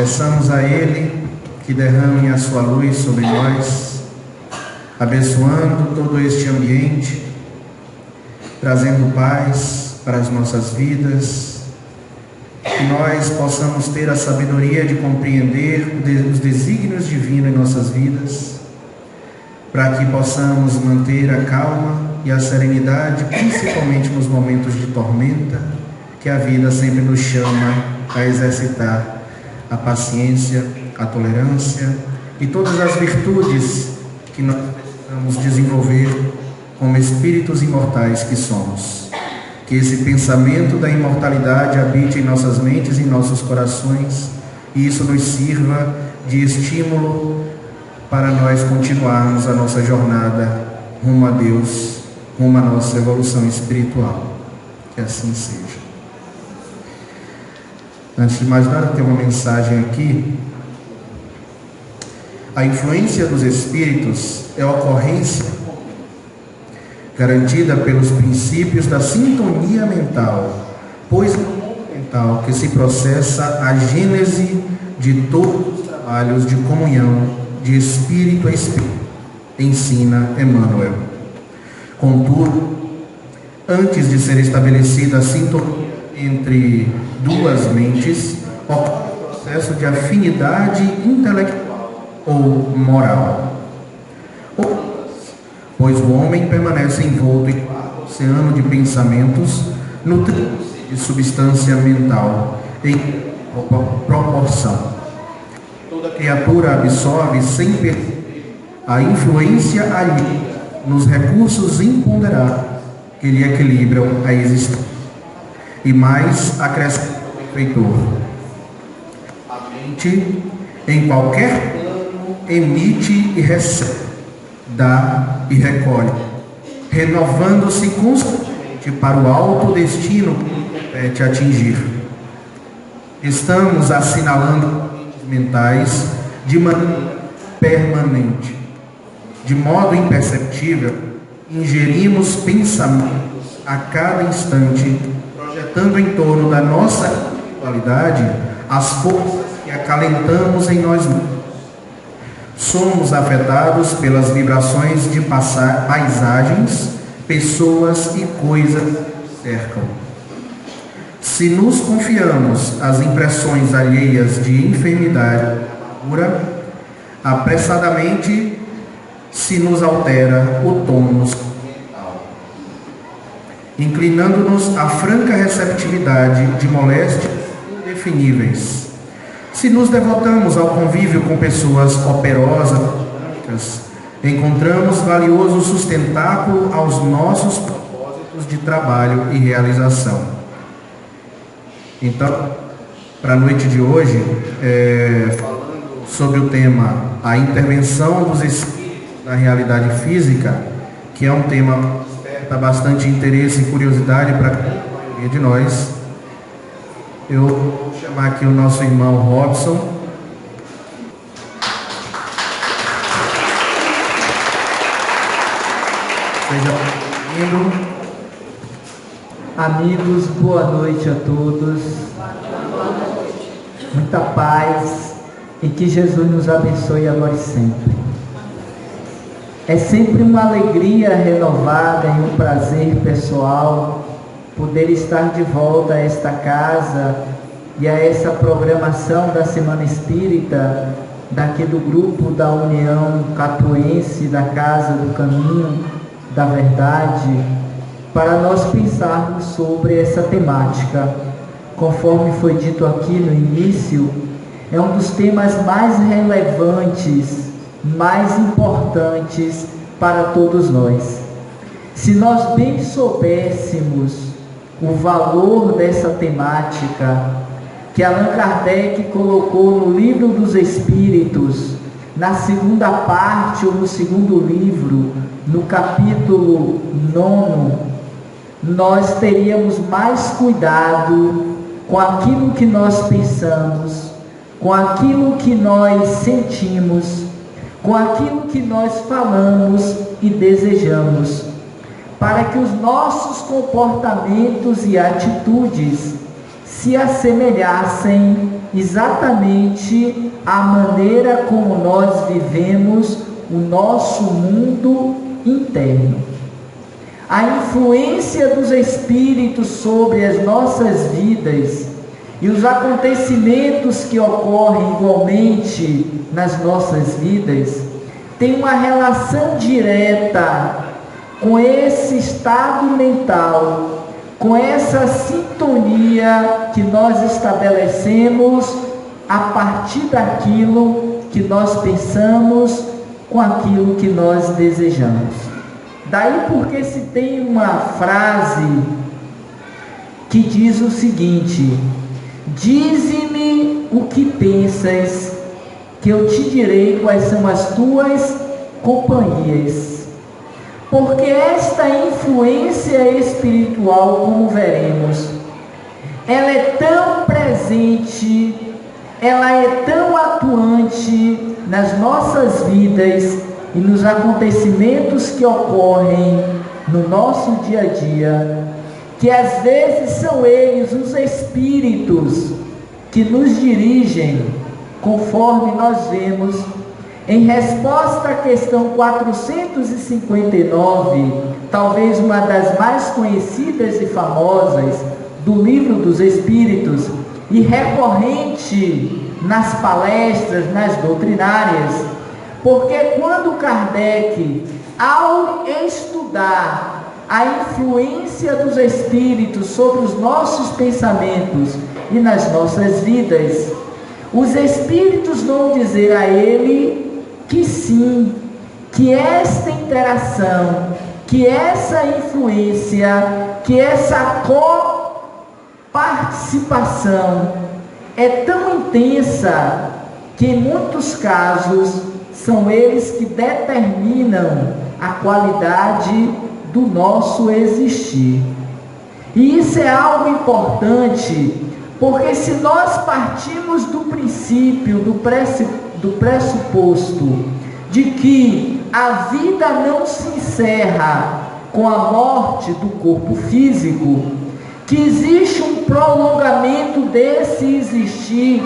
Peçamos a Ele que derrame a sua luz sobre nós, abençoando todo este ambiente, trazendo paz para as nossas vidas, que nós possamos ter a sabedoria de compreender os desígnios divinos em nossas vidas, para que possamos manter a calma e a serenidade, principalmente nos momentos de tormenta, que a vida sempre nos chama a exercitar a paciência, a tolerância e todas as virtudes que nós precisamos desenvolver como espíritos imortais que somos. Que esse pensamento da imortalidade habite em nossas mentes e em nossos corações, e isso nos sirva de estímulo para nós continuarmos a nossa jornada rumo a Deus, rumo à nossa evolução espiritual. Que assim seja. Antes de mais nada, tem uma mensagem aqui. A influência dos espíritos é a ocorrência garantida pelos princípios da sintonia mental, pois é no mundo mental que se processa a gênese de todos os trabalhos de comunhão de espírito a espírito, ensina Emmanuel. Contudo, antes de ser estabelecida a sintonia entre duas mentes, ocorre o processo de afinidade intelectual ou moral. Pois o homem permanece envolto em um oceano de pensamentos, nutrindo-se de substância mental em proporção. Toda criatura absorve sem perceber a influência alheia nos recursos imponderáveis que lhe equilibram a existência. E mais acrescenta o benfeitor: a mente, em qualquer plano, emite e recebe, dá e recolhe, renovando-se constantemente para o alto destino que lhe compete atingir. Estamos assinalando mentais de maneira permanente, de modo imperceptível, ingerimos pensamentos a cada instante, projetando em torno da nossa individualidade as forças que acalentamos em nós mesmos. Somos afetados pelas vibrações de paisagens, pessoas e coisas que nos cercam. Se nos confiamos às impressões alheias de enfermidade e amargura, apressadamente se nos altera o tônus mental, inclinando-nos à franca receptividade de moléstias indefiníveis. Se nos devotamos ao convívio com pessoas operosas, encontramos valioso sustentáculo aos nossos propósitos de trabalho e realização. Então, para a noite de hoje, falando sobre o tema a intervenção dos espíritos na realidade física, que é um tema que desperta bastante interesse e curiosidade para a maioria de nós, eu vou chamar aqui o nosso irmão Robson. Seja bem-vindo. Amigos, boa noite a todos. Muita paz e que Jesus nos abençoe agora e sempre. É sempre uma alegria renovada e um prazer pessoal poder estar de volta a esta casa e a essa programação da Semana Espírita, daqui do grupo da União Catuense da Casa do Caminho da Verdade, para nós pensarmos sobre essa temática. Conforme foi dito aqui no início, é um dos temas mais relevantes, mais importantes para todos nós. Se nós bem soubéssemos o valor dessa temática que Allan Kardec colocou no Livro dos Espíritos, na segunda parte ou no segundo livro, no capítulo 9, nós teríamos mais cuidado com aquilo que nós pensamos, com aquilo que nós sentimos, com aquilo que nós falamos e desejamos, para que os nossos comportamentos e atitudes se assemelhassem exatamente a maneira como nós vivemos o nosso mundo interno. A influência dos Espíritos sobre as nossas vidas e os acontecimentos que ocorrem igualmente nas nossas vidas tem uma relação direta com esse estado mental, com essa sintonia que nós estabelecemos a partir daquilo que nós pensamos com aquilo que nós desejamos. Daí porque se tem uma frase que diz o seguinte: dize-me o que pensas, que eu te direi quais são as tuas companhias. Porque esta influência espiritual, como veremos, ela é tão presente, ela é tão atuante nas nossas vidas e nos acontecimentos que ocorrem no nosso dia a dia, que às vezes são eles, os espíritos, que nos dirigem, conforme nós vemos em resposta à questão 459, talvez uma das mais conhecidas e famosas do Livro dos Espíritos e recorrente nas palestras, nas doutrinárias, porque quando Kardec, ao estudar a influência dos Espíritos sobre os nossos pensamentos e nas nossas vidas, os Espíritos vão dizer a ele que sim, que esta interação, que essa influência, que essa coparticipação é tão intensa que em muitos casos são eles que determinam a qualidade do nosso existir. E isso é algo importante, porque se nós partimos do princípio, do pressuposto de que a vida não se encerra com a morte do corpo físico, que existe um prolongamento desse existir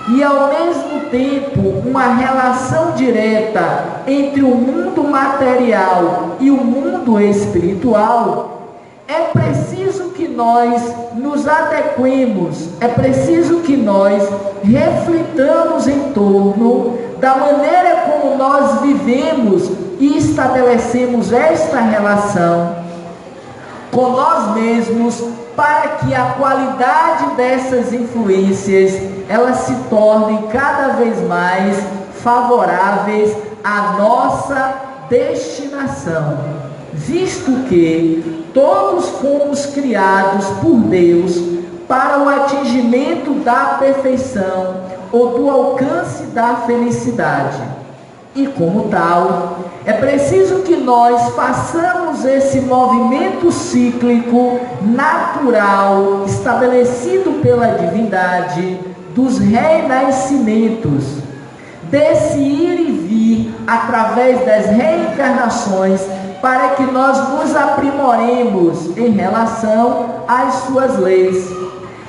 e ao mesmo tempo uma relação direta entre o mundo material e o mundo espiritual, é preciso que nós nos adequemos, é preciso que nós reflitamos em torno da maneira como nós vivemos e estabelecemos esta relação com nós mesmos, para que a qualidade dessas influências elas se tornem cada vez mais favoráveis à nossa destinação, visto que todos fomos criados por Deus para o atingimento da perfeição ou do alcance da felicidade. E como tal, é preciso que nós façamos esse movimento cíclico natural estabelecido pela divindade dos renascimentos, desse ir e vir através das reencarnações, para que nós nos aprimoremos em relação às suas leis,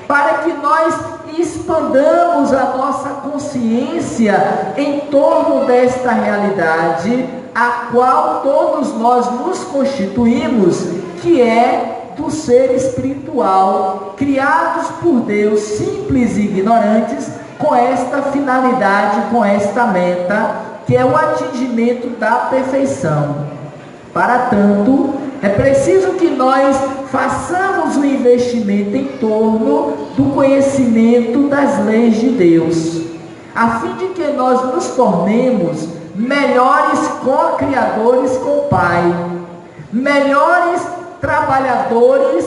para que nós expandamos a nossa consciência em torno desta realidade, a qual todos nós nos constituímos, que é do ser espiritual, criados por Deus, simples e ignorantes, com esta finalidade, com esta meta, que é o atingimento da perfeição. Para tanto, é preciso que nós façamos o investimento em torno do conhecimento das leis de Deus, a fim de que nós nos tornemos melhores co-criadores com o Pai, melhores trabalhadores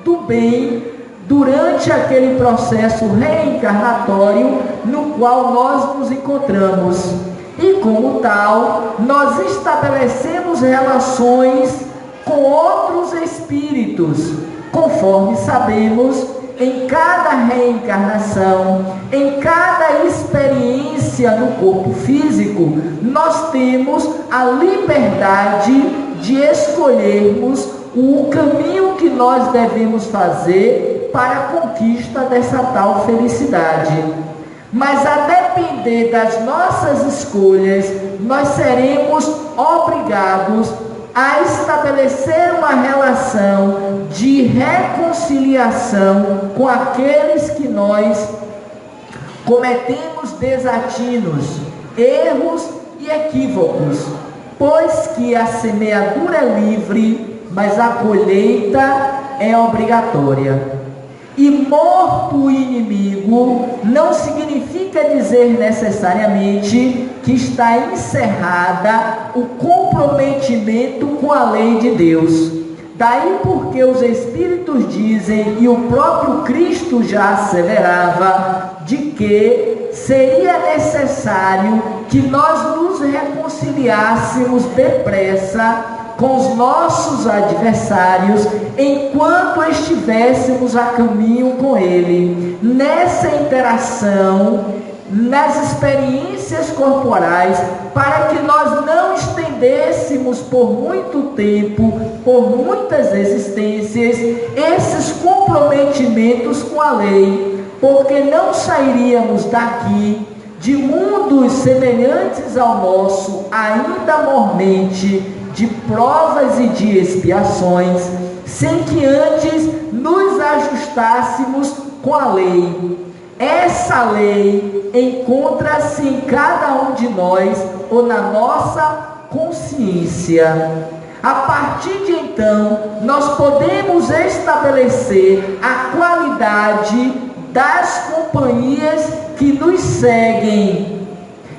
do bem durante aquele processo reencarnatório no qual nós nos encontramos. E como tal, nós estabelecemos relações com outros espíritos, conforme sabemos, em cada reencarnação, em cada experiência no corpo físico, nós temos a liberdade de escolhermos o caminho que nós devemos fazer para a conquista dessa tal felicidade. mas a depender das nossas escolhas, nós seremos obrigados a estabelecer uma relação de reconciliação com aqueles que nós cometemos desatinos, erros e equívocos, pois que a semeadura é livre, mas a colheita é obrigatória. E morto o inimigo não significa dizer necessariamente que está encerrada o comprometimento com a lei de Deus. Daí porque os Espíritos dizem, e o próprio Cristo já asseverava, de que seria necessário que nós nos reconciliássemos depressa com os nossos adversários, enquanto estivéssemos a caminho com Ele. Nessa interação, nas experiências corporais, para que nós não estendêssemos por muito tempo, por muitas existências, esses comprometimentos com a lei, porque não sairíamos daqui de mundos semelhantes ao nosso, ainda mormente, de provas e de expiações, sem que antes nos ajustássemos com a lei. Essa lei encontra-se em cada um de nós ou na nossa consciência. A partir de então, nós podemos estabelecer a qualidade das companhias que nos seguem,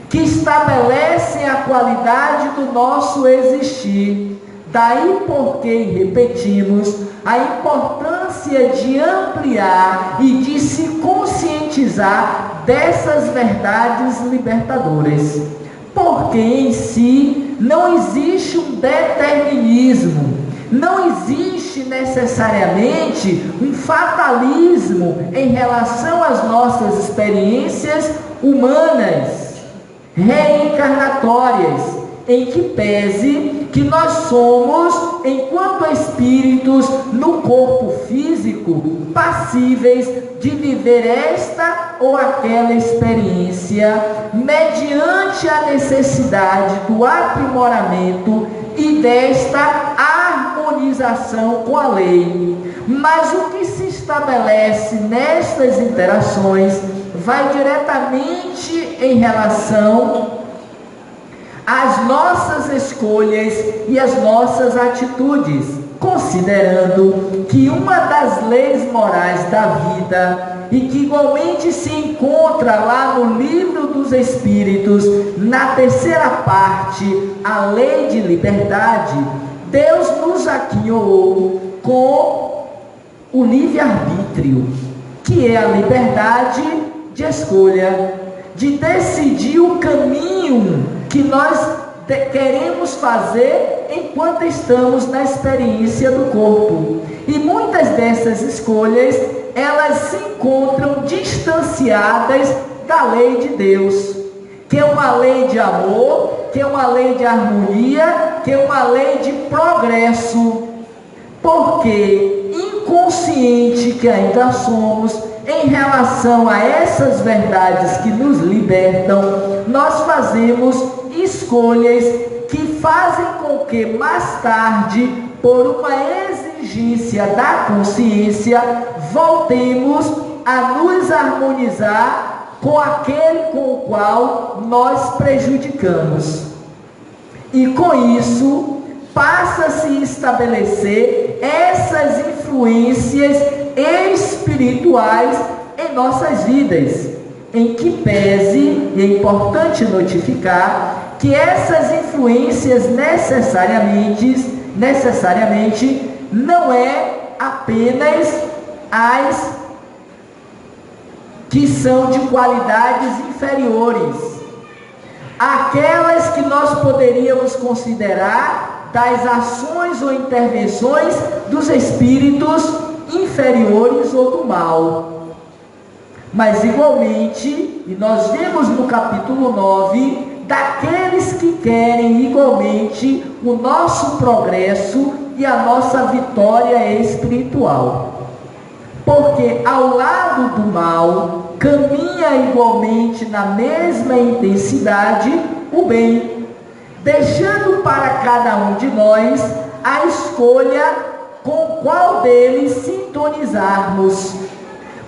que estabelecem a qualidade do nosso existir. Daí porque, repetimos, a importância de ampliar e de se conscientizar dessas verdades libertadoras. Porque em si não existe um determinismo, não existe necessariamente um fatalismo em relação às nossas experiências humanas reencarnatórias, em que pese que nós somos, enquanto espíritos no corpo físico, passíveis de viver esta ou aquela experiência, mediante a necessidade do aprimoramento e desta harmonização com a lei. Mas o que se estabelece nestas interações vai diretamente em relação às nossas escolhas e às nossas atitudes, considerando que uma das leis morais da vida, e que igualmente se encontra lá no Livro dos Espíritos, na terceira parte, a lei de liberdade, Deus nos aquinhoou com o livre-arbítrio, que é a liberdade de escolha, de decidir o caminho que nós queremos fazer enquanto estamos na experiência do corpo. E muitas dessas escolhas, elas se encontram distanciadas da lei de Deus, que é uma lei de amor, que é uma lei de harmonia, que é uma lei de progresso. Porque inconsciente que ainda somos em relação a essas verdades que nos libertam, nós fazemos escolhas que fazem com que mais tarde, por uma exigência da consciência, voltemos a nos harmonizar com aquele com o qual nós prejudicamos. E com isso, passa-se a estabelecer essas influências espirituais em nossas vidas, em que pese, e é importante notificar, que essas influências necessariamente não é apenas as que são de qualidades inferiores, aquelas que nós poderíamos considerar das ações ou intervenções dos espíritos inferiores ou do mal. Mas igualmente, e nós vemos no capítulo 9, daqueles que querem igualmente o nosso progresso e a nossa vitória espiritual. Porque ao lado do mal caminha igualmente na mesma intensidade o bem, deixando para cada um de nós a escolha com qual deles sintonizarmos.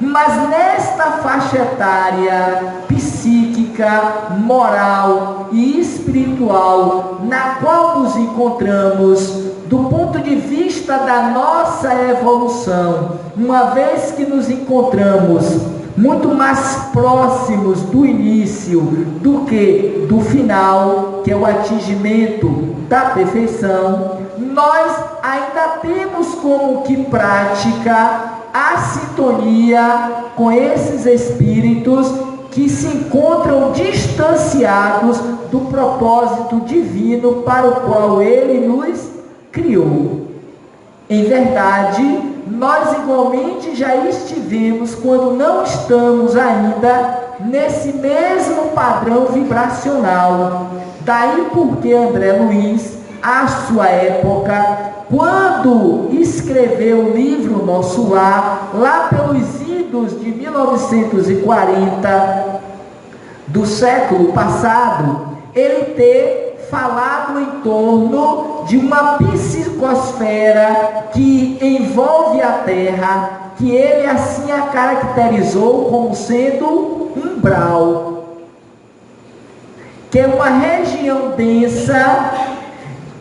Mas nesta faixa etária psíquica, moral e espiritual na qual nos encontramos, do ponto de vista da nossa evolução, uma vez que nos encontramos muito mais próximos do início do que do final, que é o atingimento da perfeição, nós ainda temos como que prática a sintonia com esses espíritos que se encontram distanciados do propósito divino para o qual ele nos criou. Em verdade, nós igualmente já estivemos, quando não estamos ainda, nesse mesmo padrão vibracional. Daí porque André Luiz, à sua época, quando escreveu o livro Nosso Lar, lá pelos idos de 1940 do século passado, ele ter falado em torno de uma psicosfera que envolve a Terra, que ele assim a caracterizou como sendo umbral, que é uma região densa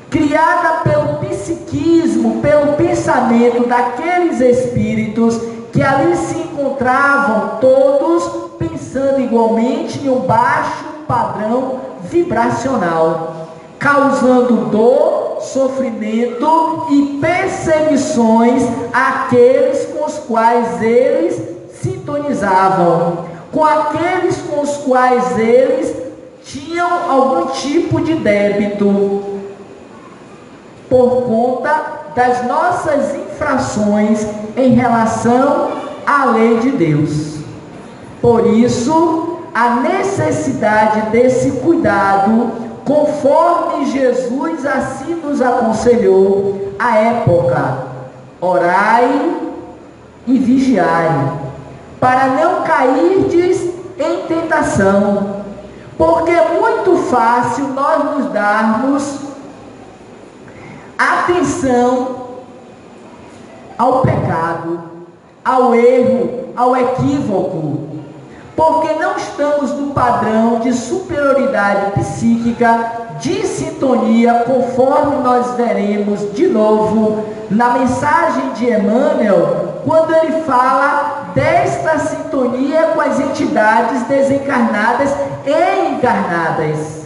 criada pelo psiquismo, pelo pensamento daqueles espíritos que ali se encontravam todos pensando igualmente em um baixo padrão vibracional, causando dor, sofrimento e perseguições àqueles com os quais eles sintonizavam, com aqueles com os quais eles tinham algum tipo de débito, por conta das nossas infrações em relação à lei de Deus. Por isso, a necessidade desse cuidado, conforme Jesus assim nos aconselhou à época: orai e vigiai, para não cairdes em tentação, porque é muito fácil nós nos darmos atenção ao pecado, ao erro, ao equívoco, porque não estamos no padrão de superioridade psíquica, de sintonia, conforme nós veremos de novo na mensagem de Emmanuel, quando ele fala desta sintonia com as entidades desencarnadas e encarnadas.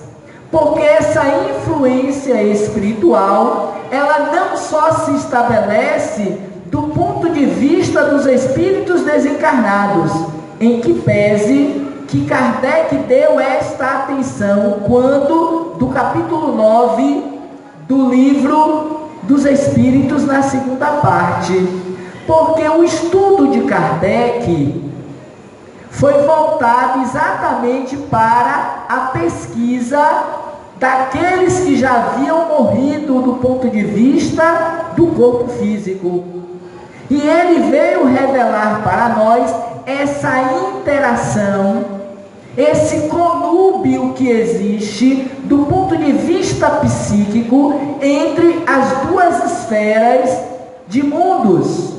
Porque essa influência espiritual, ela não só se estabelece do ponto de vista dos espíritos desencarnados, em que pese que Kardec deu esta atenção quando, do capítulo 9 do livro dos Espíritos, na segunda parte, porque o estudo de Kardec foi voltado exatamente para a pesquisa daqueles que já haviam morrido do ponto de vista do corpo físico. E ele veio revelar para nós essa interação, esse conúbio que existe do ponto de vista psíquico entre as duas esferas de mundos.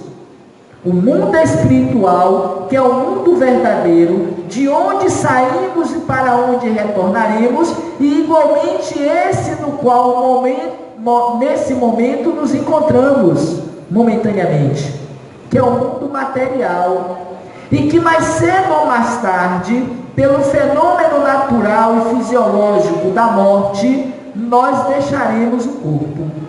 O mundo espiritual, que é o mundo verdadeiro, de onde saímos e para onde retornaremos, e igualmente esse no qual nesse momento nos encontramos momentaneamente, que é o mundo material, e que mais cedo ou mais tarde, pelo fenômeno natural e fisiológico da morte, nós deixaremos o corpo.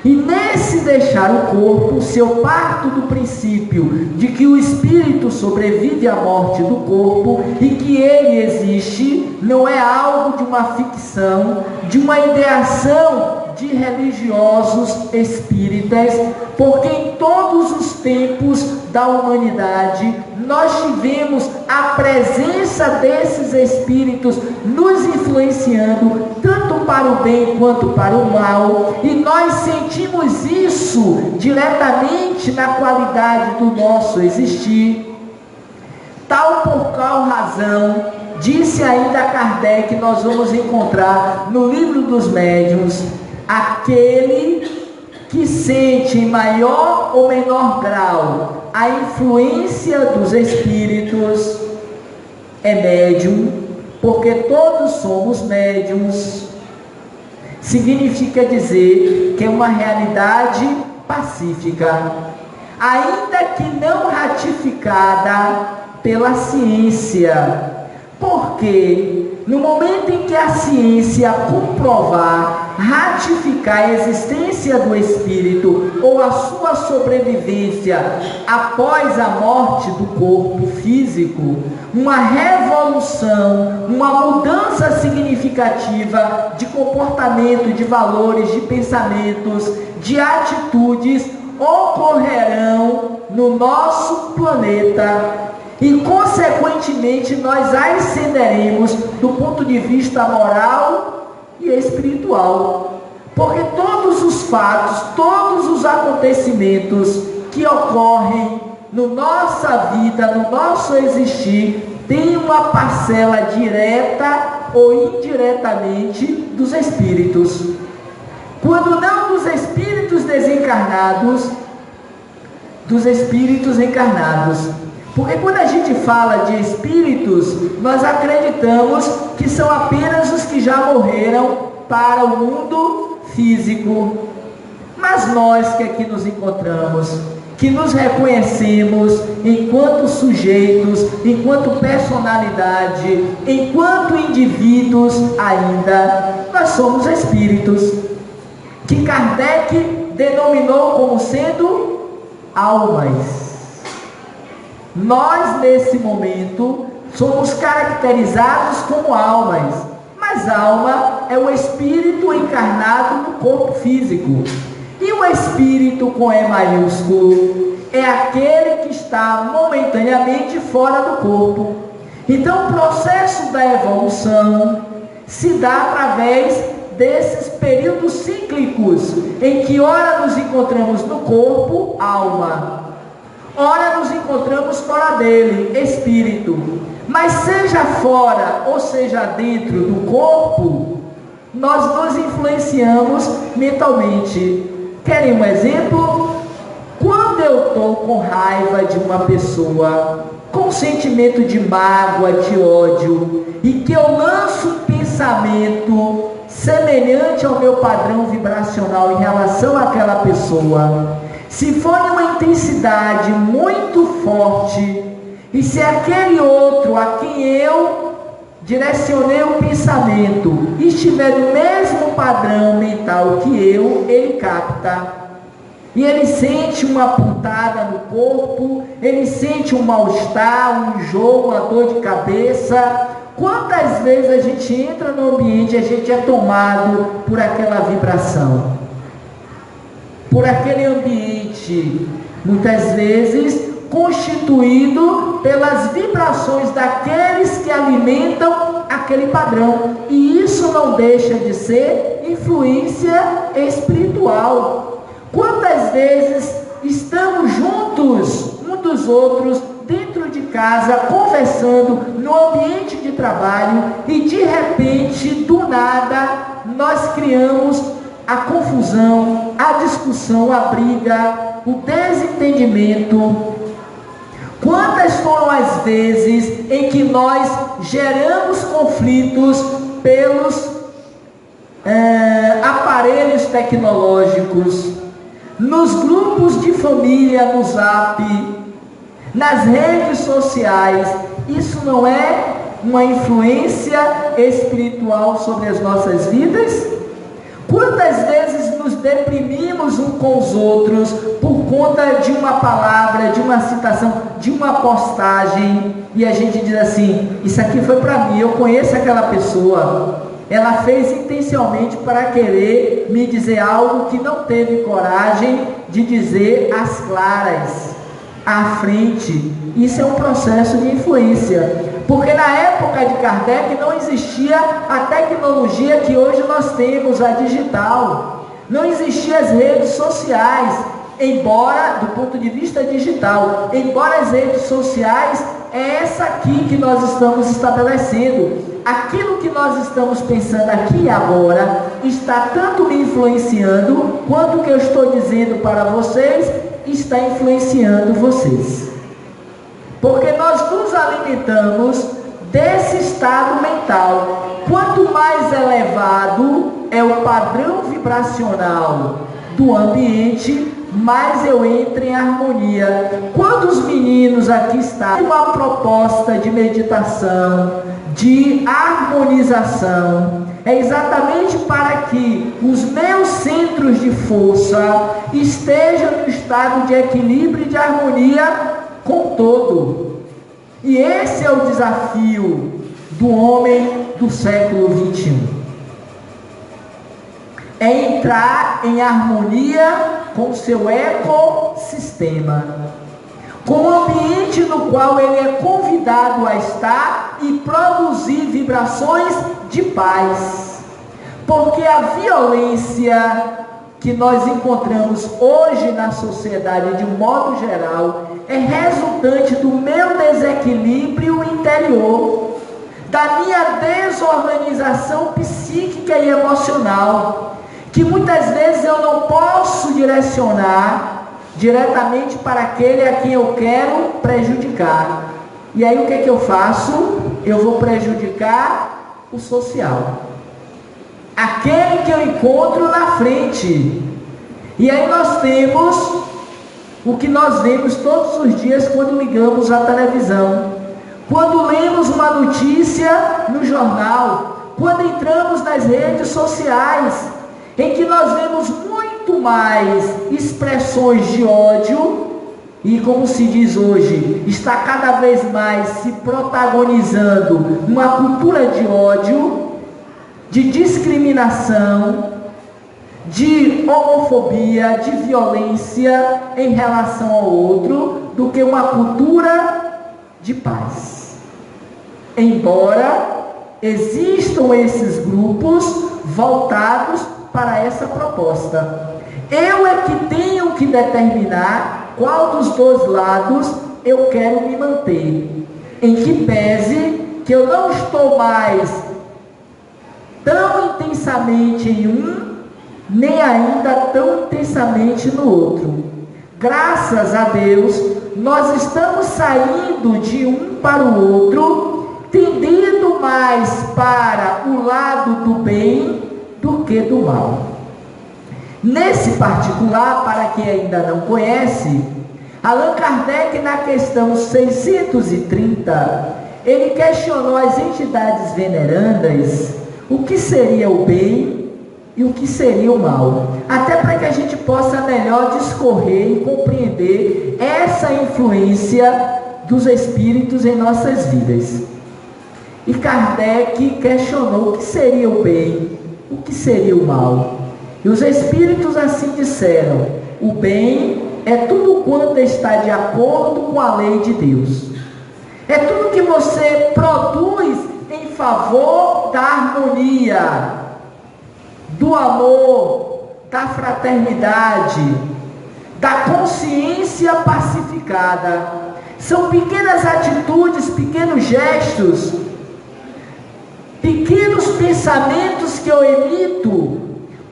E nesse deixar o corpo, se eu parto do princípio de que o espírito sobrevive à morte do corpo e que ele existe, não é algo de uma ficção, de uma ideação de religiosos espíritas, porque em todos os tempos da humanidade nós tivemos a presença desses espíritos nos influenciando tanto para o bem quanto para o mal, e nós sentimos isso diretamente na qualidade do nosso existir, tal qual razão, disse ainda Kardec, nós vamos encontrar no Livro dos Médiuns, aquele que sente em maior ou menor grau a influência dos espíritos é médium, porque todos somos médiums. Significa dizer que é uma realidade pacífica, ainda que não ratificada pela ciência, porque no momento em que a ciência comprovar, ratificar a existência do espírito ou a sua sobrevivência após a morte do corpo físico, uma revolução, uma mudança significativa de comportamento, de valores, de pensamentos, de atitudes ocorrerão no nosso planeta. E, consequentemente, nós ascenderemos do ponto de vista moral e espiritual. Porque todos os fatos, todos os acontecimentos que ocorrem na nossa vida, no nosso existir, têm uma parcela direta ou indiretamente dos espíritos. Quando não dos espíritos desencarnados, dos espíritos encarnados. Porque quando a gente fala de espíritos, nós acreditamos que são apenas os que já morreram para o mundo físico. Mas nós que aqui nos encontramos, que nos reconhecemos enquanto sujeitos, enquanto personalidade, enquanto indivíduos ainda, nós somos espíritos, que Kardec denominou como sendo almas. Nós, nesse momento, somos caracterizados como almas, mas alma é o espírito encarnado no corpo físico. E o espírito com E maiúsculo é aquele que está momentaneamente fora do corpo. Então, o processo da evolução se dá através desses períodos cíclicos, em que ora nos encontramos no corpo, alma, ora nos encontramos fora dele, espírito. Mas seja fora ou seja dentro do corpo, nós nos influenciamos mentalmente. Querem um exemplo? Quando eu estou com raiva de uma pessoa, com sentimento de mágoa, de ódio, e que eu lanço um pensamento semelhante ao meu padrão vibracional em relação àquela pessoa, se for de uma intensidade muito forte, e se aquele outro a quem eu direcionei o pensamento estiver no mesmo padrão mental que eu, ele capta. E ele sente uma pontada no corpo, ele sente um mal-estar, um enjoo, uma dor de cabeça. Quantas vezes a gente entra no ambiente e a gente é tomado por aquela vibração, por aquele ambiente, muitas vezes constituído pelas vibrações daqueles que alimentam aquele padrão. E isso não deixa de ser influência espiritual. Quantas vezes estamos juntos um dos outros dentro de casa, conversando no ambiente de trabalho, e de repente, do nada, nós criamos a confusão, a discussão, a briga, o desentendimento. Quantas foram as vezes em que nós geramos conflitos pelos aparelhos tecnológicos, nos grupos de família, no Zap, nas redes sociais? Isso não é uma influência espiritual sobre as nossas vidas? Quantas vezes nos deprimimos uns com os outros por conta de uma palavra, de uma citação, de uma postagem, e a gente diz assim: isso aqui foi para mim, eu conheço aquela pessoa, ela fez intencionalmente para querer me dizer algo que não teve coragem de dizer às claras, à frente. Isso é um processo de influência, porque na época de Kardec não existia a tecnologia que hoje nós temos, a digital, não existiam as redes sociais. embora, do ponto de vista digital, embora as redes sociais, é essa aqui que nós estamos estabelecendo. Aquilo que nós estamos pensando aqui e agora está tanto me influenciando, quanto o que eu estou dizendo para vocês está influenciando vocês. Porque nós nos alimentamos desse estado mental. Quanto mais elevado é o padrão vibracional do ambiente, mais eu entro em harmonia. Quantos meninos aqui estão? Uma proposta de meditação, de harmonização, é exatamente para que os meus centros de força estejam no estado de equilíbrio e de harmonia com o todo. E esse é o desafio do homem do século XXI. É entrar em harmonia com o seu ecossistema, com o ambiente no qual ele é convidado a estar e produzir vibrações de paz. Porque a violência que nós encontramos hoje na sociedade de um modo geral é resultante do meu desequilíbrio interior, da minha desorganização psíquica e emocional, que muitas vezes eu não posso direcionar diretamente para aquele a quem eu quero prejudicar. E aí o que é que eu faço? Eu vou prejudicar o social, aquele que eu encontro na frente. E aí nós temos o que nós vemos todos os dias quando ligamos a televisão, quando lemos uma notícia no jornal, quando entramos nas redes sociais, em que nós vemos muito mais expressões de ódio, e como se diz hoje, está cada vez mais se protagonizando uma cultura de ódio, de discriminação, de homofobia, de violência em relação ao outro, do que uma cultura de paz. Embora existam esses grupos voltados para essa proposta, eu é que tenho que determinar qual dos dois lados eu quero me manter, em que pese que eu não estou mais tão intensamente em um, nem ainda tão intensamente no outro. Graças a Deus, nós estamos saindo de um para o outro, tendendo mais para o lado do bem do que do mal. Nesse particular, para quem ainda não conhece, Allan Kardec, na questão 630, ele questionou as entidades venerandas o que seria o bem e o que seria o mal, até para que a gente possa melhor discorrer e compreender essa influência dos espíritos em nossas vidas. E Kardec questionou o que seria o bem, o que seria o mal. E os espíritos assim disseram: o bem é tudo quanto está de acordo com a lei de Deus. É tudo que você produz em favor da harmonia, do amor, da fraternidade, da consciência pacificada. São pequenas atitudes, pequenos gestos, pequenos pensamentos que eu emito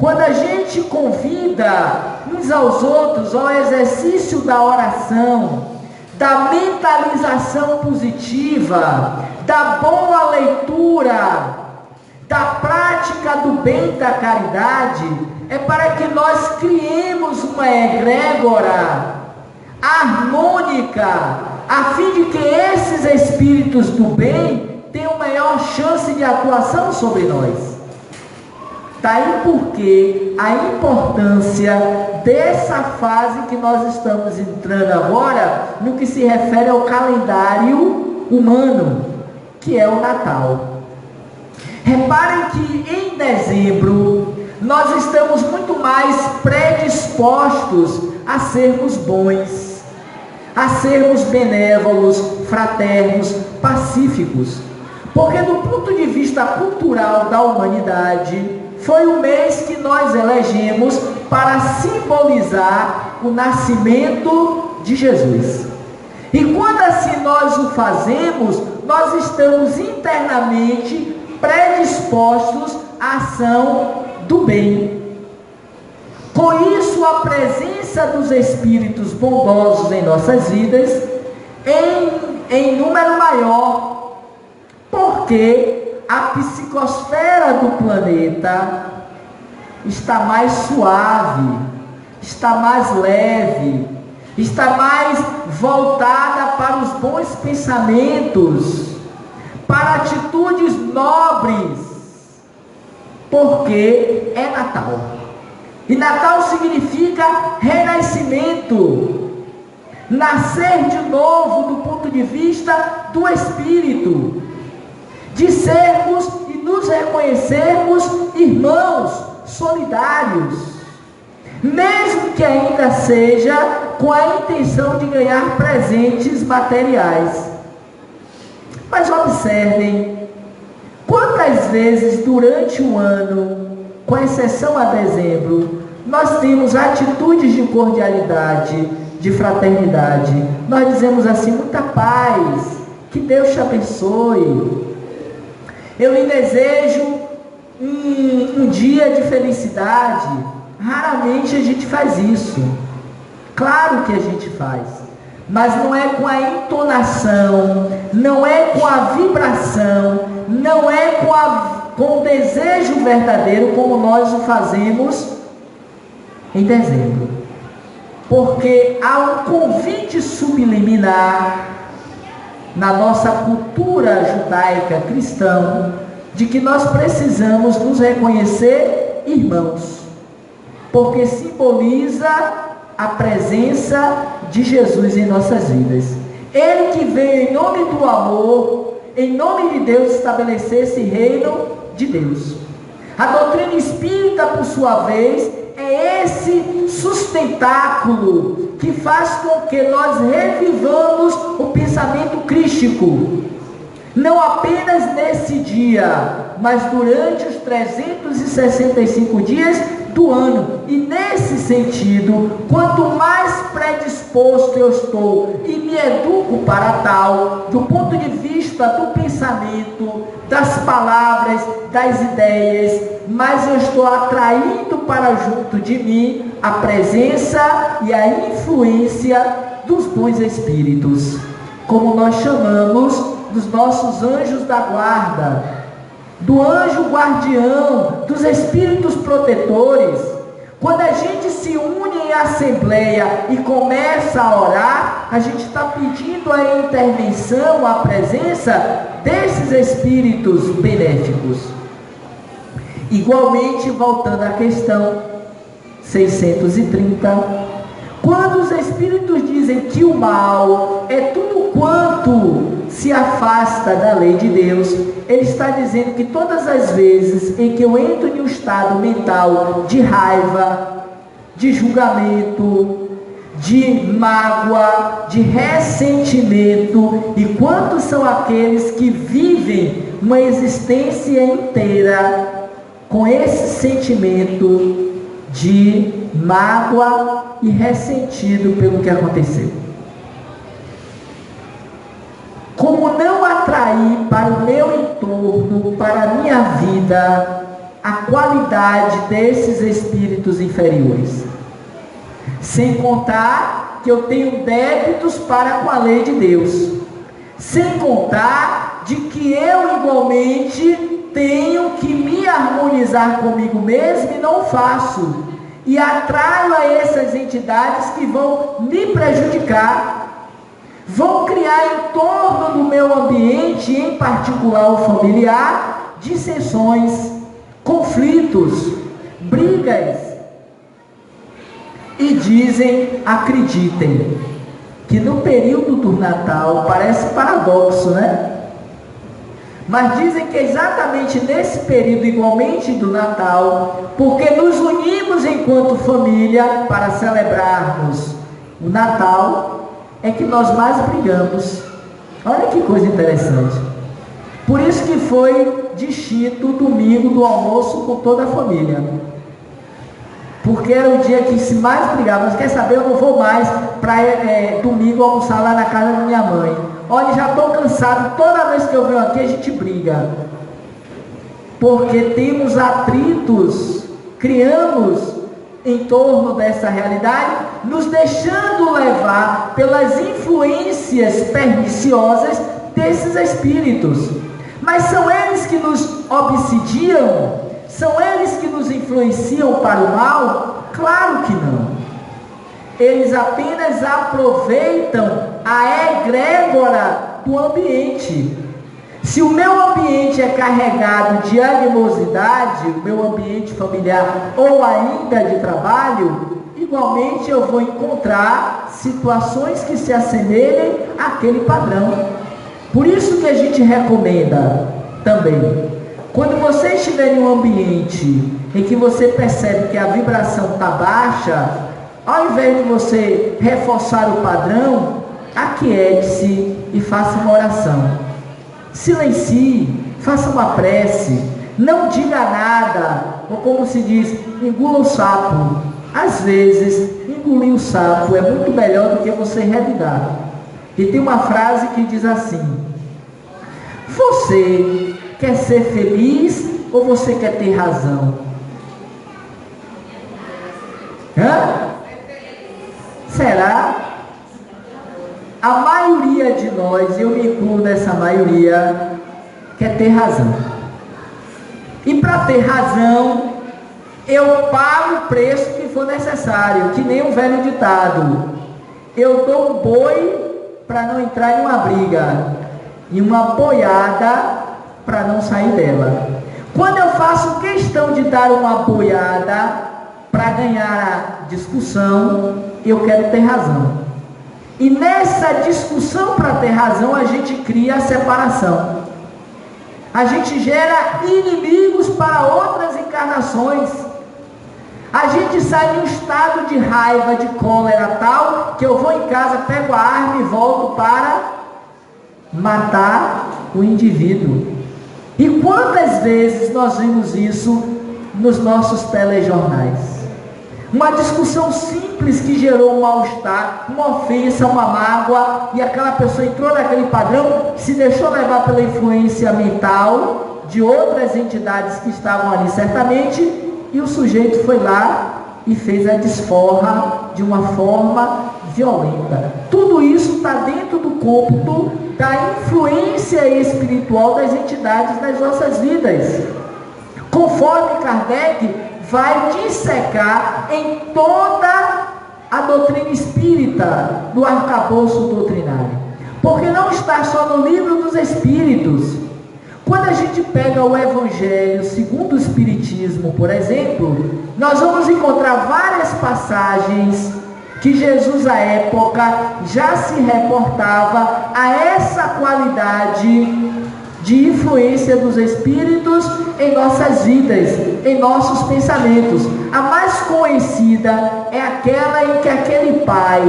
quando a gente convida uns aos outros ao exercício da oração, da mentalização positiva, da boa leitura, da prática do bem e da caridade, é para que nós criemos uma egrégora harmônica, a fim de que esses espíritos do bem tenham maior chance de atuação sobre nós. Daí porque a importância dessa fase que nós estamos entrando agora, no que se refere ao calendário humano, que é o Natal. Reparem que em dezembro nós estamos muito mais predispostos a sermos bons, a sermos benévolos, fraternos, pacíficos, porque do ponto de vista cultural da humanidade, foi o mês que nós elegemos para simbolizar o nascimento de Jesus. E quando assim nós o fazemos, nós estamos internamente predispostos à ação do bem. Com isso, a presença dos Espíritos bondosos em nossas vidas em número maior, porque a psicosfera do planeta está mais suave, está mais leve, está mais voltada para os bons pensamentos, para atitudes nobres, porque é Natal. E Natal significa renascimento, nascer de novo do ponto de vista do Espírito, de sermos e nos reconhecermos irmãos solidários, mesmo que ainda seja com a intenção de ganhar presentes materiais. Mas observem, quantas vezes durante o ano, com exceção a dezembro, nós temos atitudes de cordialidade, de fraternidade. Nós dizemos assim: muita paz, que Deus te abençoe, eu lhe desejo um dia de felicidade. Raramente a gente faz isso. Claro que a gente faz, mas não é com a entonação, não é com a vibração, não é com o desejo verdadeiro como nós o fazemos em dezembro. Porque há um convite subliminar na nossa cultura judaica cristã de que nós precisamos nos reconhecer irmãos, porque simboliza a presença de Jesus em nossas vidas. Ele que veio em nome do amor, em nome de Deus, estabelecer esse reino de Deus. A doutrina espírita, por sua vez, é esse sustentáculo que faz com que nós revivamos o pensamento crístico, não apenas nesse dia, mas durante os 365 dias do ano. E nesse sentido, quanto mais predisposto eu estou e me educo para tal, do ponto de vista do pensamento, das palavras, das ideias, mais eu estou atraindo para junto de mim a presença e a influência dos bons espíritos, como nós chamamos dos nossos anjos da guarda, do anjo guardião, dos espíritos protetores. Quando a gente se une em assembleia e começa a orar, a gente está pedindo a intervenção, a presença desses espíritos benéficos. Igualmente, voltando à questão 630, quando os espíritos dizem que o mal é tudo quanto se afasta da lei de Deus, ele está dizendo que todas as vezes em que eu entro em um estado mental de raiva, de julgamento, de mágoa, de ressentimento, e quantos são aqueles que vivem uma existência inteira com esse sentimento de mágoa e ressentido pelo que aconteceu? Como não atrair para o meu entorno, para a minha vida, a qualidade desses espíritos inferiores? Sem contar que eu tenho débitos para com a lei de Deus. Sem contar de que eu igualmente tenho que me harmonizar comigo mesmo e não faço. E atraio a essas entidades que vão me prejudicar, vão criar em torno do meu ambiente, em particular o familiar, dissensões, conflitos, brigas. E dizem, acreditem, que no período do Natal, parece paradoxo, né? Mas dizem que exatamente nesse período, igualmente do Natal, porque nos unimos enquanto família para celebrarmos o Natal, é que nós mais brigamos. Olha que coisa interessante. Por isso que foi distinto o domingo do almoço com toda a família. porque era o dia que se mais brigava. Mas quer saber, eu não vou mais para domingo almoçar lá na casa da minha mãe. Olha, já estou cansado, toda vez que eu venho aqui a gente briga, porque temos atritos, criamos em torno dessa realidade, nos deixando levar pelas influências perniciosas desses espíritos. Mas são eles que nos obsidiam? São eles que nos influenciam para o mal? Claro que não. Eles apenas aproveitam a egrégora do ambiente. Se o meu ambiente é carregado de animosidade, o meu ambiente familiar ou ainda de trabalho, igualmente eu vou encontrar situações que se assemelhem àquele padrão. Por isso que a gente recomenda também, quando você estiver em um ambiente em que você percebe que a vibração está baixa, ao invés de você reforçar o padrão, aquiete-se e faça uma oração. Silencie, faça uma prece, não diga nada, ou como se diz, engula o sapo. Às vezes, engolir o sapo é muito melhor do que você revidar. E tem uma frase que diz assim: você quer ser feliz ou você quer ter razão? Será? A maioria de nós, eu me incluo nessa maioria, quer ter razão. E para ter razão, eu pago o preço que for necessário, que nem um velho ditado. Eu dou um boi para não entrar em uma briga, e uma boiada para não sair dela. Quando eu faço questão de dar uma boiada para ganhar a discussão, eu quero ter razão. E nessa discussão para ter razão, a gente cria a separação. A gente gera inimigos para outras encarnações. A gente sai de um estado de raiva, de cólera tal, que eu vou em casa, pego a arma e volto para matar o indivíduo. E quantas vezes nós vimos isso nos nossos telejornais? Uma discussão simples que gerou um mal-estar, uma ofensa, uma mágoa, e aquela pessoa entrou naquele padrão, se deixou levar pela influência mental de outras entidades que estavam ali certamente, e o sujeito foi lá e fez a desforra de uma forma violenta. Tudo isso está dentro do cômputo da influência espiritual das entidades nas nossas vidas. Conforme Kardec vai dissecar em toda a doutrina espírita, do arcabouço doutrinário. Porque não está só no livro dos Espíritos. Quando a gente pega o Evangelho segundo o Espiritismo, por exemplo, nós vamos encontrar várias passagens que Jesus à época já se reportava a essa qualidade de influência dos Espíritos em nossas vidas, em nossos pensamentos. A mais conhecida é aquela em que aquele pai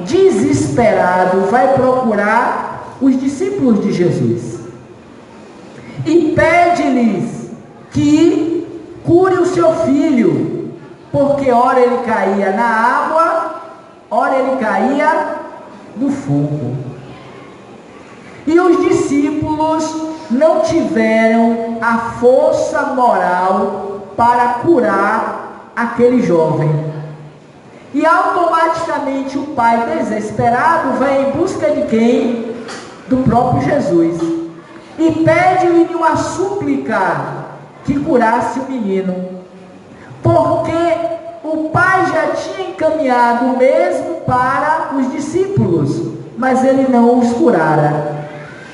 desesperado vai procurar os discípulos de Jesus e pede-lhes que cure o seu filho, porque ora ele caía na água, ora ele caía no fogo. E os discípulos não tiveram a força moral para curar aquele jovem. E automaticamente o pai, desesperado, vai em busca de quem? Do próprio Jesus. E pede-lhe uma súplica que curasse o menino. Porque o pai já tinha encaminhado o mesmo para os discípulos, mas ele não os curara.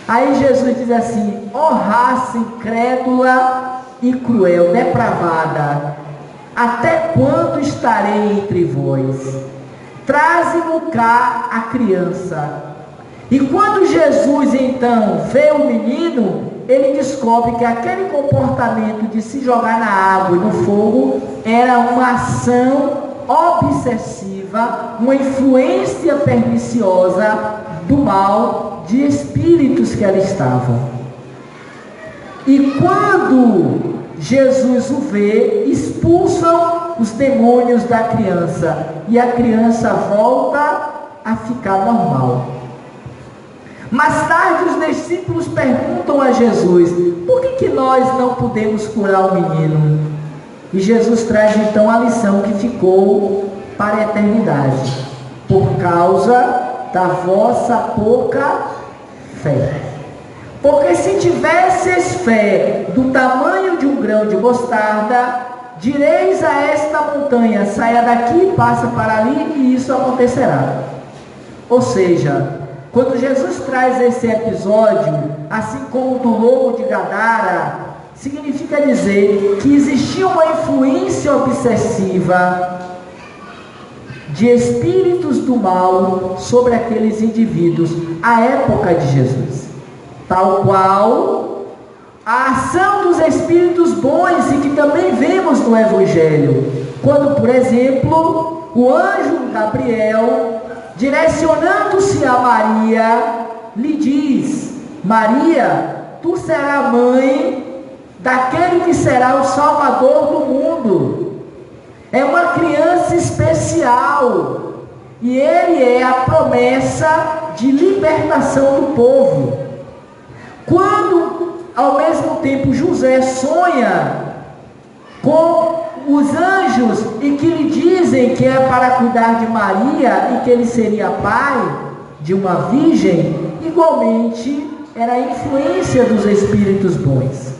Aí Jesus diz assim: ó raça incrédula e cruel, depravada, até quando estarei entre vós? Traze-mo cá a criança. E quando Jesus então vê o menino, ele descobre que aquele comportamento de se jogar na água e no fogo era uma ação obsessiva, uma influência perniciosa do mal, de espíritos que ali estavam. E quando Jesus o vê, expulsam os demônios da criança e a criança volta a ficar normal. Mais tarde os discípulos perguntam a Jesus: por que nós não podemos curar o menino? E Jesus traz então a lição que ficou para a eternidade: por causa da vossa pouca fé. Porque se tivesseis fé do tamanho de um grão de mostarda, direis a esta montanha: saia daqui, passa para ali, e isso acontecerá. Ou seja, quando Jesus traz esse episódio, assim como o do lobo de Gadara, significa dizer que existia uma influência obsessiva de espíritos do mal sobre aqueles indivíduos à época de Jesus, tal qual a ação dos espíritos bons, e que também vemos no Evangelho, quando, por exemplo, o anjo Gabriel, direcionando-se a Maria, lhe diz: Maria, tu serás mãe daquele que será o Salvador do mundo. É uma criança especial, e ele é a promessa de libertação do povo. Quando, ao mesmo tempo, José sonha com os anjos e que lhe dizem que é para cuidar de Maria e que ele seria pai de uma virgem, igualmente era a influência dos espíritos bons.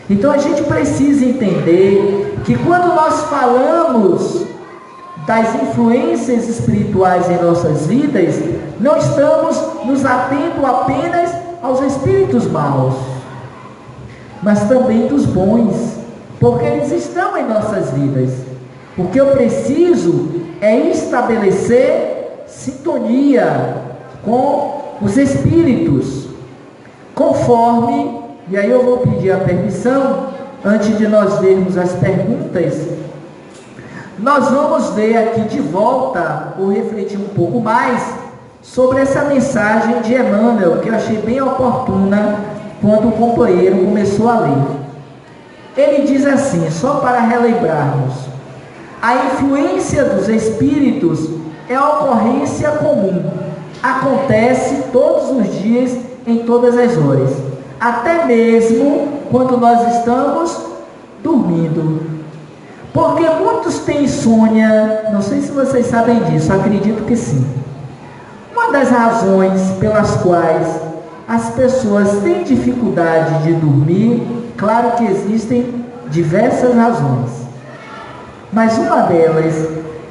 Então a gente precisa entender que quando nós falamos das influências espirituais em nossas vidas, não estamos nos atendo apenas aos espíritos maus, mas também dos bons, porque eles estão em nossas vidas. O que eu preciso é estabelecer sintonia com os espíritos, conforme, e aí eu vou pedir a permissão, antes de nós vermos as perguntas, nós vamos ver aqui de volta, ou refletir um pouco mais, sobre essa mensagem de Emmanuel, que eu achei bem oportuna, quando o companheiro começou a ler. Ele diz assim, só para relembrarmos: a influência dos espíritos é a ocorrência comum, acontece todos os dias, em todas as horas, até mesmo quando nós estamos dormindo. Porque muitos têm insônia, não sei se vocês sabem disso, acredito que sim. Uma das razões pelas quais as pessoas têm dificuldade de dormir, claro que existem diversas razões, mas uma delas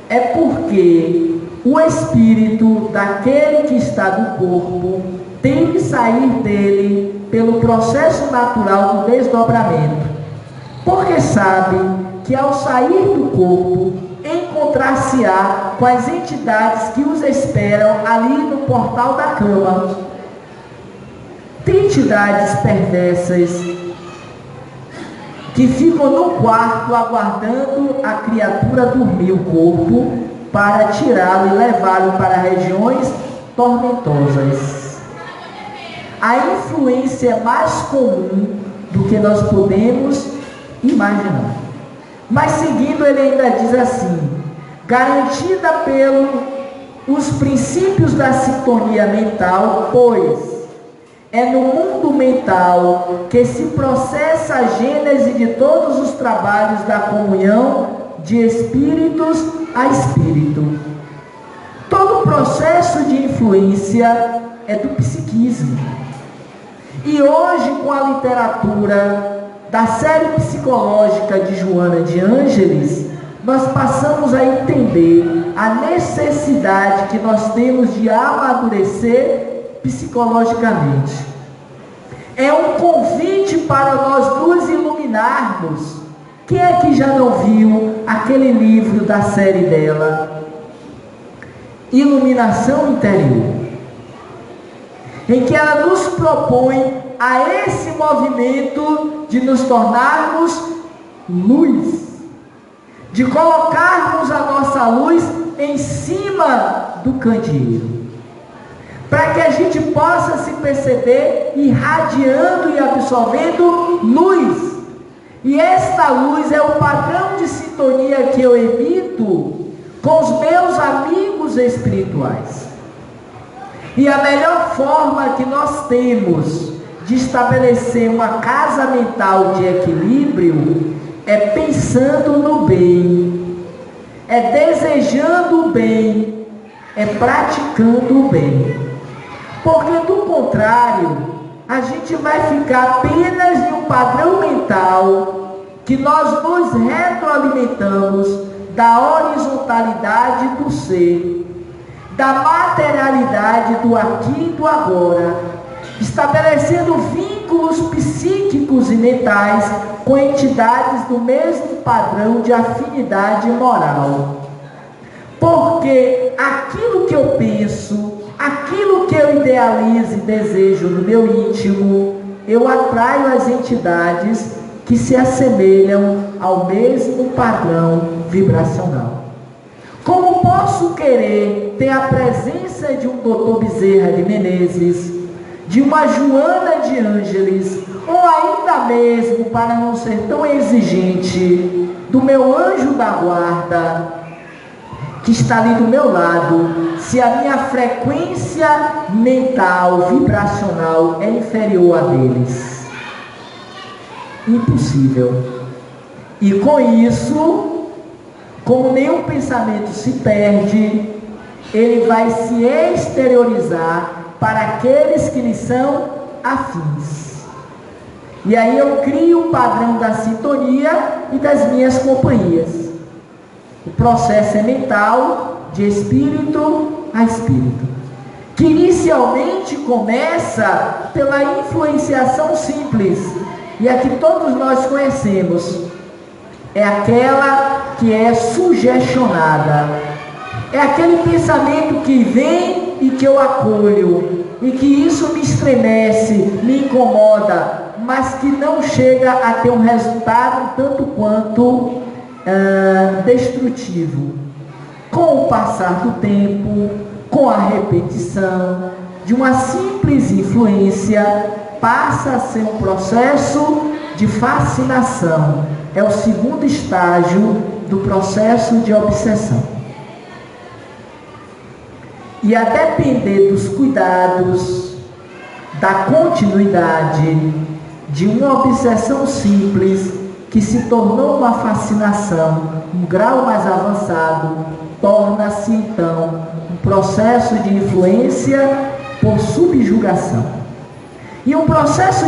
é porque o espírito daquele que está no corpo tem que sair dele pelo processo natural do desdobramento, porque sabe que ao sair do corpo encontrar-se-á com as entidades que os esperam ali no portal da cama. Tem entidades perversas que ficam no quarto aguardando a criatura dormir o corpo para tirá-lo e levá-lo para regiões tormentosas. A influência é mais comum do que nós podemos imaginar. Mas seguindo, ele ainda diz assim: garantida pelos princípios da sintonia mental, pois é no mundo mental que se processa a gênese de todos os trabalhos da comunhão de espíritos a espírito. Todo o processo de influência é do psiquismo. E hoje, com a literatura da série psicológica de Joana de Ângeles, nós passamos a entender a necessidade que nós temos de amadurecer psicologicamente. É um convite para nós nos iluminarmos. Quem é que já não viu aquele livro da série dela, Iluminação Interior, em que ela nos propõe a esse movimento de nos tornarmos luz, de colocarmos a nossa luz em cima do candeeiro, para que a gente possa se perceber irradiando e absorvendo luz. E esta luz é o padrão de sintonia que eu emito com os meus amigos espirituais. E a melhor forma que nós temos de estabelecer uma casa mental de equilíbrio é pensando no bem, é desejando o bem, é praticando o bem. Porque do contrário, a gente vai ficar apenas em um padrão mental que nós nos retroalimentamos da horizontalidade do ser, da materialidade do aqui e do agora, estabelecendo vínculos psíquicos e mentais com entidades do mesmo padrão de afinidade moral. Porque aquilo que eu penso, aquilo que eu idealizo e desejo no meu íntimo, eu atraio as entidades que se assemelham ao mesmo padrão vibracional. Como posso querer ter a presença de um Dr. Bezerra de Menezes, de uma Joana de Ângeles, ou ainda mesmo, para não ser tão exigente, do meu anjo da guarda, que está ali do meu lado, se a minha frequência mental, vibracional é inferior a deles? Impossível. E com isso, como nenhum pensamento se perde, ele vai se exteriorizar para aqueles que lhe são afins. E aí eu crio o padrão da sintonia e das minhas companhias. O processo é mental, de espírito a espírito, que inicialmente começa pela influenciação simples, e a que todos nós conhecemos. É aquela que é sugestionada, é aquele pensamento que vem e que eu acolho, e que isso me estremece, me incomoda, mas que não chega a ter um resultado tanto quanto destrutivo. Com o passar do tempo, com a repetição de uma simples influência, passa a ser um processo de fascinação. É o segundo estágio do processo de obsessão. E a depender dos cuidados, da continuidade de uma obsessão simples que se tornou uma fascinação, um grau mais avançado, torna-se então um processo de influência por subjugação. E um processo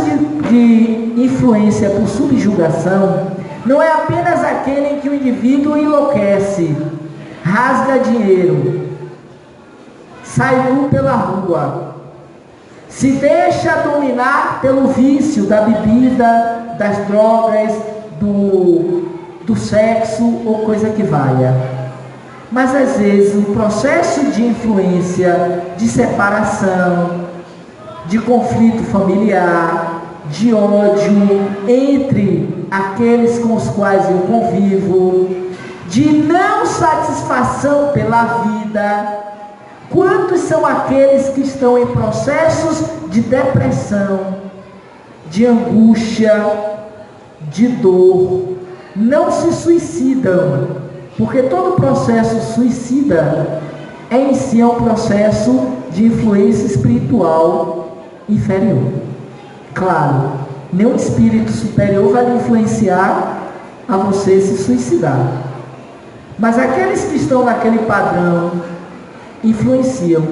de influência por subjugação não é apenas aquele em que o indivíduo enlouquece, rasga dinheiro, sai nu pela rua, se deixa dominar pelo vício da bebida, das drogas, do sexo ou coisa que valha. Mas às vezes o processo de influência, de separação, de conflito familiar, de ódio entre aqueles com os quais eu convivo, de não satisfação pela vida. Quantos são aqueles que estão em processos de depressão, de angústia, de dor, não se suicidam? Porque todo processo suicida é em si um processo de influência espiritual inferior. Claro, nenhum espírito superior vai lhe influenciar a você se suicidar. Mas aqueles que estão naquele padrão influenciam.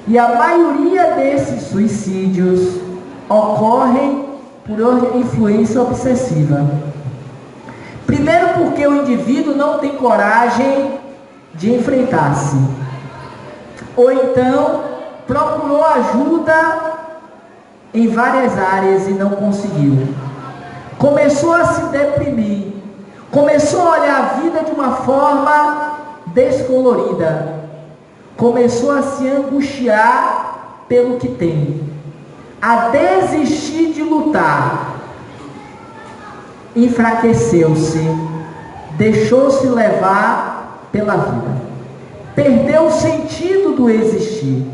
E a maioria desses suicídios ocorrem por influência obsessiva. Primeiro porque o indivíduo não tem coragem de enfrentar-se. Ou então procurou ajuda em várias áreas e não conseguiu. Começou a se deprimir. Começou a olhar a vida de uma forma descolorida. Começou a se angustiar pelo que tem, a desistir de lutar, enfraqueceu-se, deixou-se levar pela vida, perdeu o sentido do existir.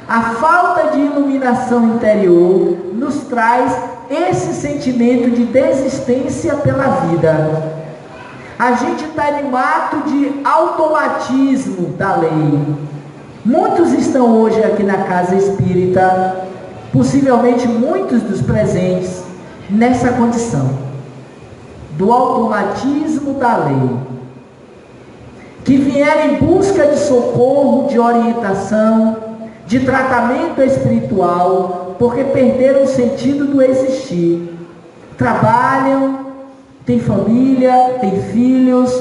A falta de iluminação interior nos traz esse sentimento de desistência pela vida. A gente está em um ato de automatismo da lei. Muitos estão hoje aqui na casa espírita, possivelmente muitos dos presentes, nessa condição do automatismo da lei, que vieram em busca de socorro, de orientação, de tratamento espiritual, porque perderam o sentido do existir. Trabalham, têm família, têm filhos,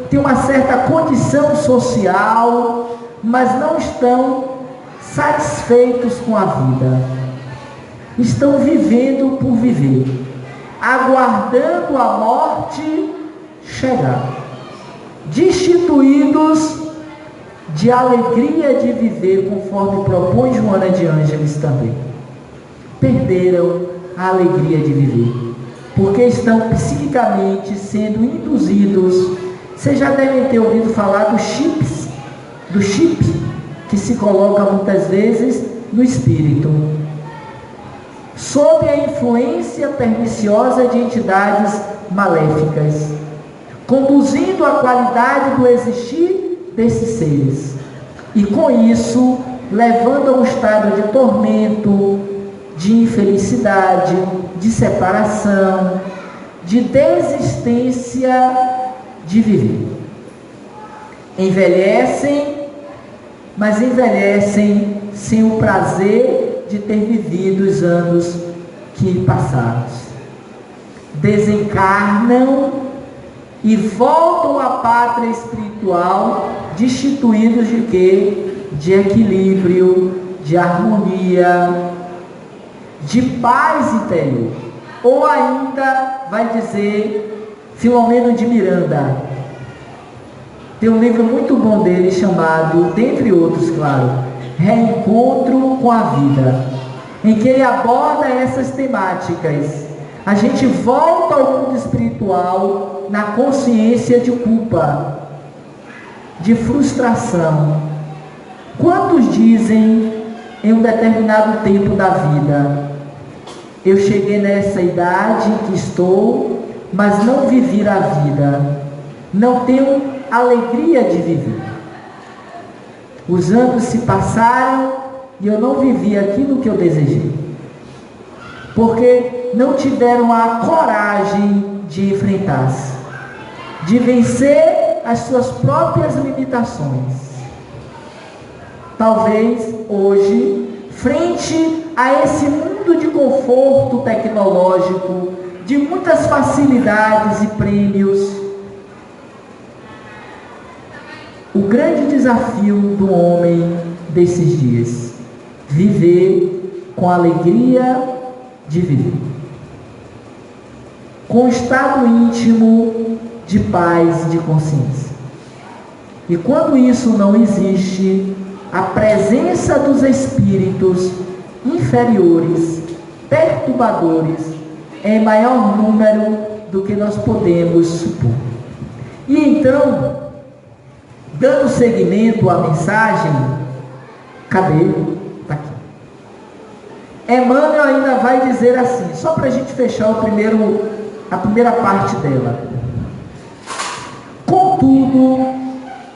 têm uma certa condição social, mas não estão satisfeitos com a vida. Estão vivendo por viver, aguardando a morte chegar, destituídos de alegria de viver, conforme propõe Joana de Ângeles também. Perderam a alegria de viver, porque estão psiquicamente sendo induzidos. Vocês já devem ter ouvido falar dos chips, do chip que se coloca muitas vezes no espírito, sob a influência perniciosa de entidades maléficas, conduzindo a qualidade do existir desses seres, e com isso levando a um estado de tormento, de infelicidade, de separação, de desistência de viver. Envelhecem, mas envelhecem sem o prazer de ter vivido os anos que passaram. Desencarnam e voltam à pátria espiritual, destituídos de quê? De equilíbrio, de harmonia, de paz interior. Ou ainda, vai dizer Filomeno de Miranda, tem um livro muito bom dele chamado, dentre outros, claro, Reencontro com a Vida, em que ele aborda essas temáticas. A gente volta ao mundo espiritual na consciência de culpa, de frustração. Quantos dizem em um determinado tempo da vida: eu cheguei nessa idade que estou, mas não vivi a vida, não tenho alegria de viver. Os anos se passaram e eu não vivi aquilo que eu desejei, porque não tiveram a coragem de enfrentar-se, de vencer as suas próprias limitações. Talvez hoje, frente a esse mundo de conforto tecnológico, de muitas facilidades e prêmios, o grande desafio do homem desses dias, viver com alegria de viver, com estado íntimo de paz e de consciência. E quando isso não existe, a presença dos espíritos inferiores, perturbadores, é em maior número do que nós podemos supor. E então, dando seguimento à mensagem, cadê? Está aqui. Emmanuel ainda vai dizer assim, só para a gente fechar a primeira parte dela. Contudo,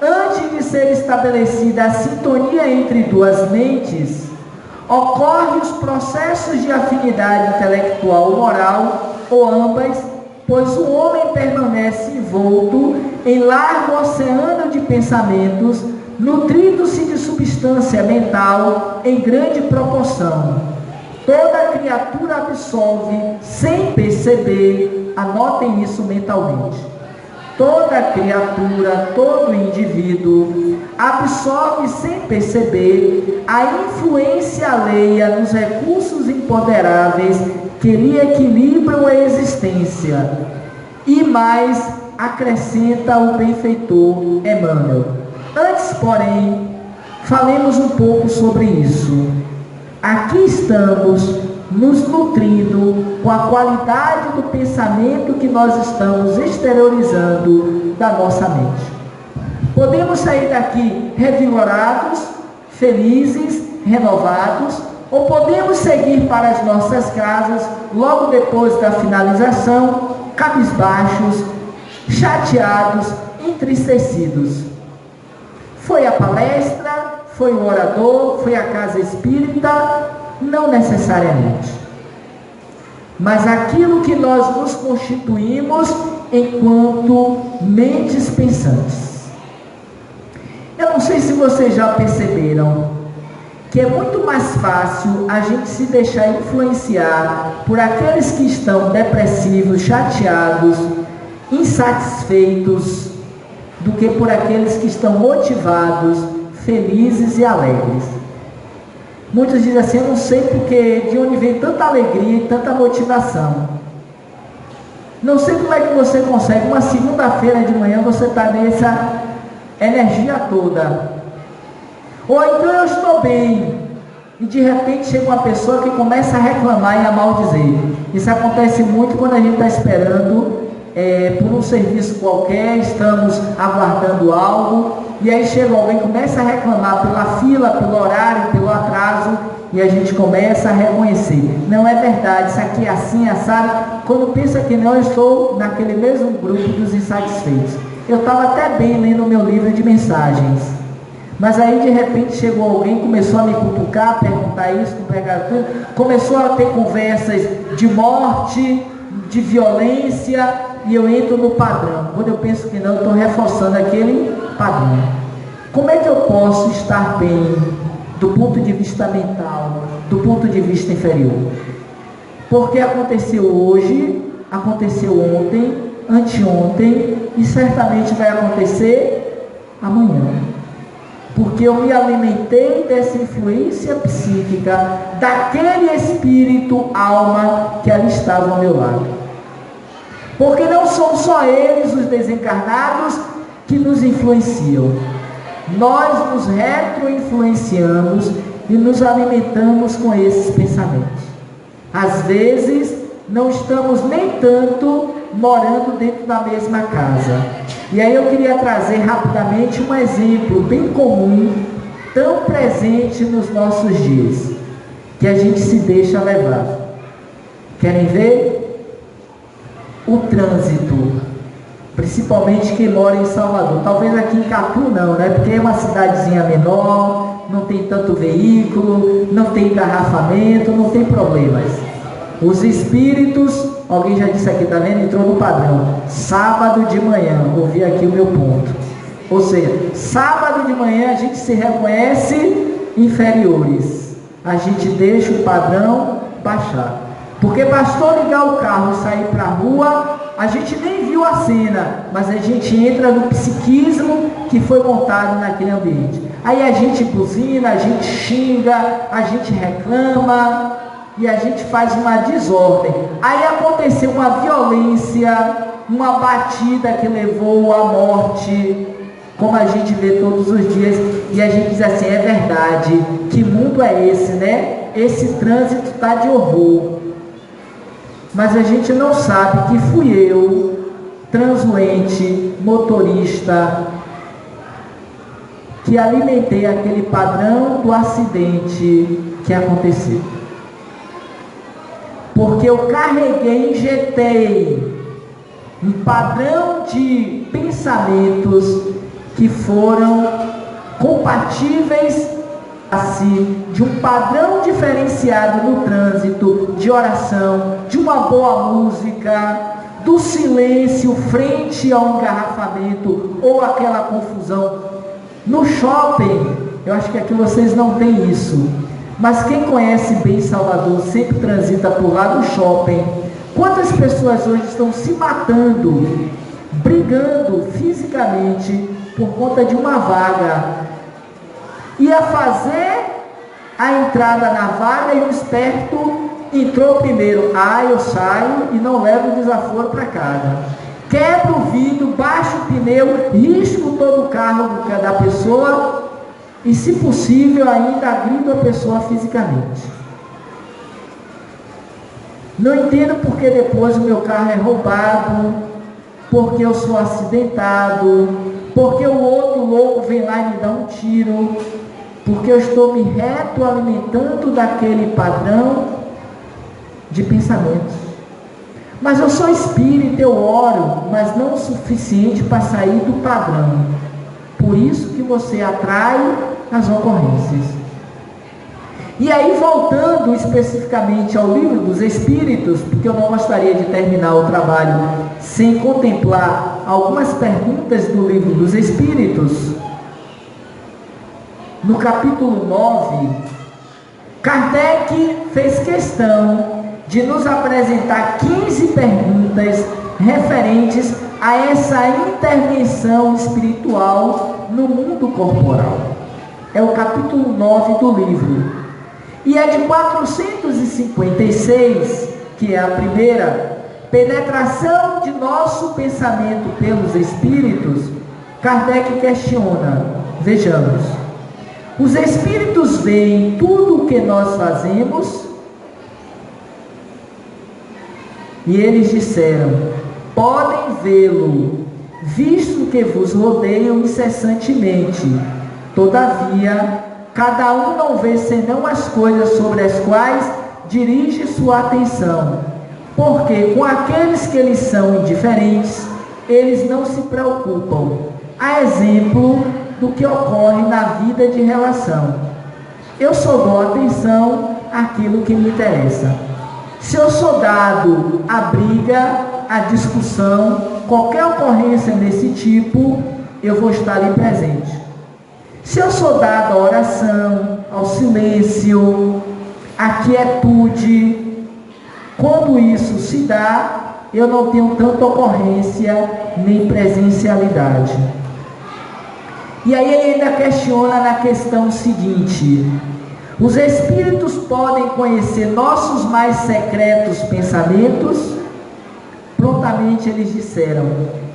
antes de ser estabelecida a sintonia entre duas mentes, ocorrem os processos de afinidade intelectual ou moral, ou ambas, pois o homem permanece envolto em largo oceano de pensamentos, nutrindo-se de substância mental em grande proporção. Toda criatura absorve sem perceber, anotem isso mentalmente. Toda criatura, todo indivíduo, absorve sem perceber a influência alheia nos recursos imponderáveis que lhe equilibram a existência. E mais, acrescenta o benfeitor Emmanuel. Antes, porém, falemos um pouco sobre isso. Aqui estamos nos nutrindo com a qualidade do pensamento que nós estamos exteriorizando da nossa mente. Podemos sair daqui revigorados, felizes, renovados, ou podemos seguir para as nossas casas logo depois da finalização, cabisbaixos, chateados, entristecidos. Foi a palestra, foi o orador, foi a casa espírita? Não necessariamente. Mas aquilo que nós nos constituímos enquanto mentes pensantes. Eu não sei se vocês já perceberam que é muito mais fácil a gente se deixar influenciar por aqueles que estão depressivos, chateados, insatisfeitos, do que por aqueles que estão motivados, felizes e alegres. Muitos dizem assim: eu não sei porque, de onde vem tanta alegria e tanta motivação. Não sei como é que você consegue, uma segunda-feira de manhã você está nessa energia toda. Ou então eu estou bem, e de repente chega uma pessoa que começa a reclamar e a maldizer. Isso acontece muito quando a gente está esperando por um serviço qualquer, estamos aguardando algo, e aí chega alguém, começa a reclamar pela fila, pelo horário, pelo atraso, e a gente começa a reconhecer: não é verdade, isso aqui é assim, assado. Quando pensa que não, eu estou naquele mesmo grupo dos insatisfeitos. Eu estava até bem lendo o meu livro de mensagens, mas aí de repente chegou alguém, começou a me cutucar, perguntar isso, começou a ter conversas de morte, de violência, e eu entro no padrão. Quando eu penso que não, eu estou reforçando aquele padrão. Como é que eu posso estar bem do ponto de vista mental, do ponto de vista inferior? Porque aconteceu hoje, aconteceu ontem, anteontem, e certamente vai acontecer amanhã. Porque eu me alimentei dessa influência psíquica, daquele espírito, alma, que ali estava ao meu lado. Porque não são só eles, os desencarnados, que nos influenciam. Nós nos retroinfluenciamos e nos alimentamos com esses pensamentos. Às vezes, não estamos nem tanto morando dentro da mesma casa. E aí eu queria trazer rapidamente um exemplo bem comum, tão presente nos nossos dias, que a gente se deixa levar. Querem ver? O trânsito, principalmente quem mora em Salvador. Talvez aqui em Catu não, né? Porque é uma cidadezinha menor, não tem tanto veículo, não tem engarrafamento, não tem problemas. Os espíritos, alguém já disse aqui, tá vendo? Entrou no padrão. Sábado de manhã, ouvi aqui o meu ponto. Ou seja, sábado de manhã a gente se reconhece inferiores. A gente deixa o padrão baixar. Porque bastou ligar o carro e sair para a rua, a gente nem viu a cena, mas a gente entra no psiquismo que foi montado naquele ambiente. Aí a gente buzina, a gente xinga, a gente reclama e a gente faz uma desordem. Aí aconteceu uma violência, uma batida que levou à morte, como a gente vê todos os dias, e a gente diz assim: é verdade, que mundo é esse, né? Esse trânsito está de horror. Mas a gente não sabe que fui eu, transuente, motorista, que alimentei aquele padrão do acidente que aconteceu. Porque eu carreguei, injetei um padrão de pensamentos que foram compatíveis assim, de um padrão diferenciado no trânsito, de oração, de uma boa música, do silêncio frente ao engarrafamento ou aquela confusão. No shopping, eu acho que aqui vocês não têm isso, mas quem conhece bem Salvador, sempre transita por lá do shopping. Quantas pessoas hoje estão se matando, brigando fisicamente por conta de uma vaga? Ia fazer a entrada na vaga e o esperto entrou primeiro. Eu saio e não levo o desaforo para casa. Quebra o vidro, baixa o pneu, risco todo o carro da pessoa e, se possível, ainda agrido a pessoa fisicamente. Não entendo porque depois o meu carro é roubado, porque eu sou acidentado, porque o outro louco vem lá e me dá um tiro, porque eu estou me retroalimentando daquele padrão de pensamentos. Mas eu sou espírita, eu oro, mas não o suficiente para sair do padrão. Por isso que você atrai as ocorrências. E aí, voltando especificamente ao livro dos Espíritos, porque eu não gostaria de terminar o trabalho sem contemplar algumas perguntas do livro dos Espíritos, no capítulo 9, Kardec fez questão de nos apresentar 15 perguntas referentes a essa intervenção espiritual no mundo corporal. É o capítulo 9 do livro. E é de 456, que é a primeira, penetração de nosso pensamento pelos espíritos. Kardec questiona, vejamos: os espíritos veem tudo o que nós fazemos? E eles disseram: podem vê-lo, visto que vos rodeiam incessantemente. Todavia, cada um não vê senão as coisas sobre as quais dirige sua atenção, porque com aqueles que lhes são indiferentes, eles não se preocupam. A exemplo do que ocorre na vida de relação. Eu só dou atenção àquilo que me interessa. Se eu sou dado à briga, à discussão, qualquer ocorrência desse tipo, eu vou estar ali presente. Se eu sou dado à oração, ao silêncio, à quietude, quando isso se dá, eu não tenho tanta ocorrência nem presencialidade. E aí ele ainda questiona na questão seguinte: os espíritos podem conhecer nossos mais secretos pensamentos? Prontamente eles disseram: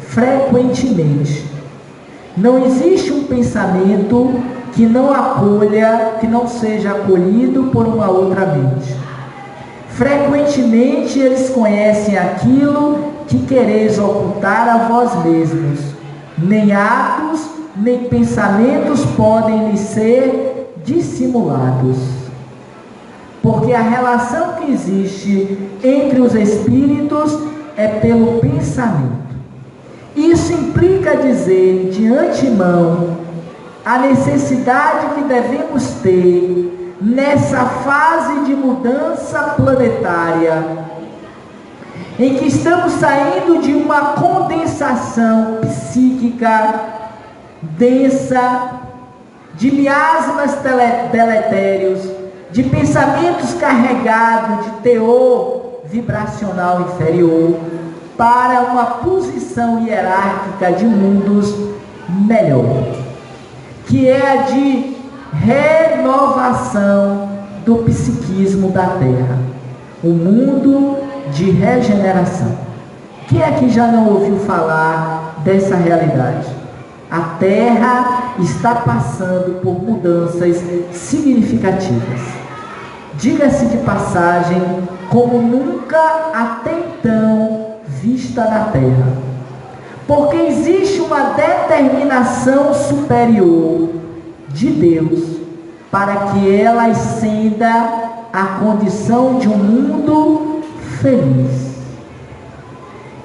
frequentemente. Não existe um pensamento que não acolha, que não seja acolhido por uma outra mente. Frequentemente eles conhecem aquilo que quereis ocultar a vós mesmos. Nem atos, nem pensamentos podem lhes ser dissimulados. Porque a relação que existe entre os espíritos é pelo pensamento. Isso implica dizer de antemão a necessidade que devemos ter nessa fase de mudança planetária, em que estamos saindo de uma condensação psíquica densa, de miasmas deletérios, de pensamentos carregados de teor vibracional inferior, para uma posição hierárquica de mundos melhor, que é a de renovação do psiquismo da Terra, o mundo de regeneração. Quem aqui já não ouviu falar dessa realidade? A Terra está passando por mudanças significativas. Diga-se de passagem, como nunca até então vista na Terra, porque existe uma determinação superior de Deus para que ela ascenda à condição de um mundo feliz.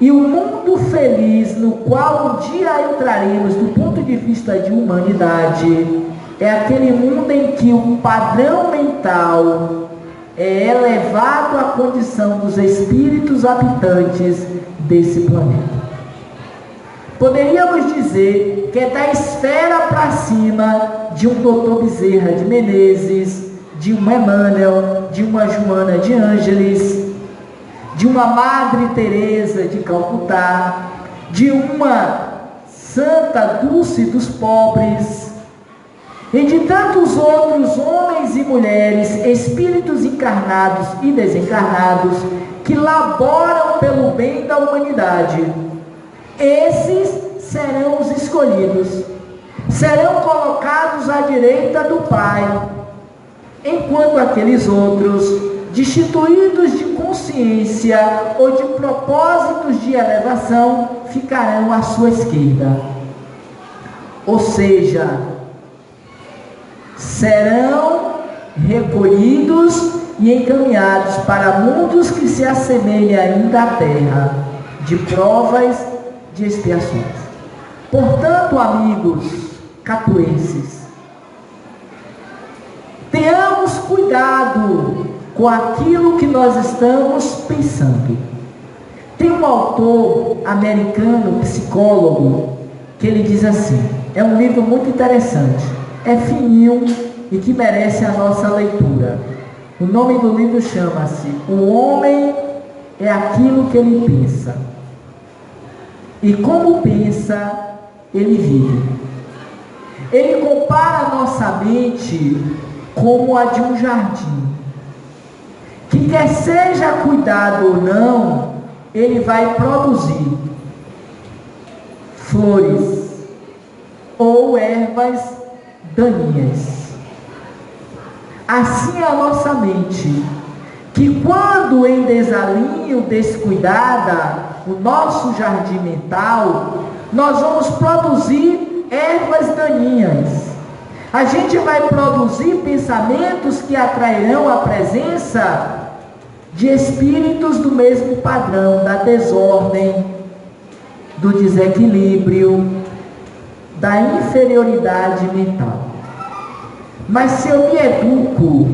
E o mundo feliz no qual um dia entraremos do ponto de vista de humanidade é aquele mundo em que o padrão mental é elevado à condição dos espíritos habitantes desse planeta. Poderíamos dizer que é da esfera para cima de um Dr. Bezerra de Menezes, de um Emmanuel, de uma Joana de Ângeles, de uma Madre Teresa de Calcutá, de uma Santa Dulce dos Pobres, e de tantos outros homens e mulheres, espíritos encarnados e desencarnados, que laboram pelo bem da humanidade. Esses serão os escolhidos, serão colocados à direita do Pai, enquanto aqueles outros, destituídos de consciência ou de propósitos de elevação, ficarão à sua esquerda. Ou seja, serão recolhidos e encaminhados para mundos que se assemelhem ainda à terra, de provas, de expiações. Portanto, amigos catuenses, tenhamos cuidado com aquilo que nós estamos pensando. Tem um autor americano, psicólogo, que ele diz assim, é um livro muito interessante, é fininho e que merece a nossa leitura. O nome do livro chama-se O Homem é Aquilo que Ele Pensa. E como pensa, ele vive. Ele compara a nossa mente como a de um jardim, que quer seja cuidado ou não, ele vai produzir flores ou ervas daninhas. Assim é a nossa mente, que quando em desalinho, descuidada, o nosso jardim mental, nós vamos produzir ervas daninhas. A gente vai produzir pensamentos que atrairão a presença de espíritos do mesmo padrão, da desordem, do desequilíbrio, da inferioridade mental. Mas se eu me educo,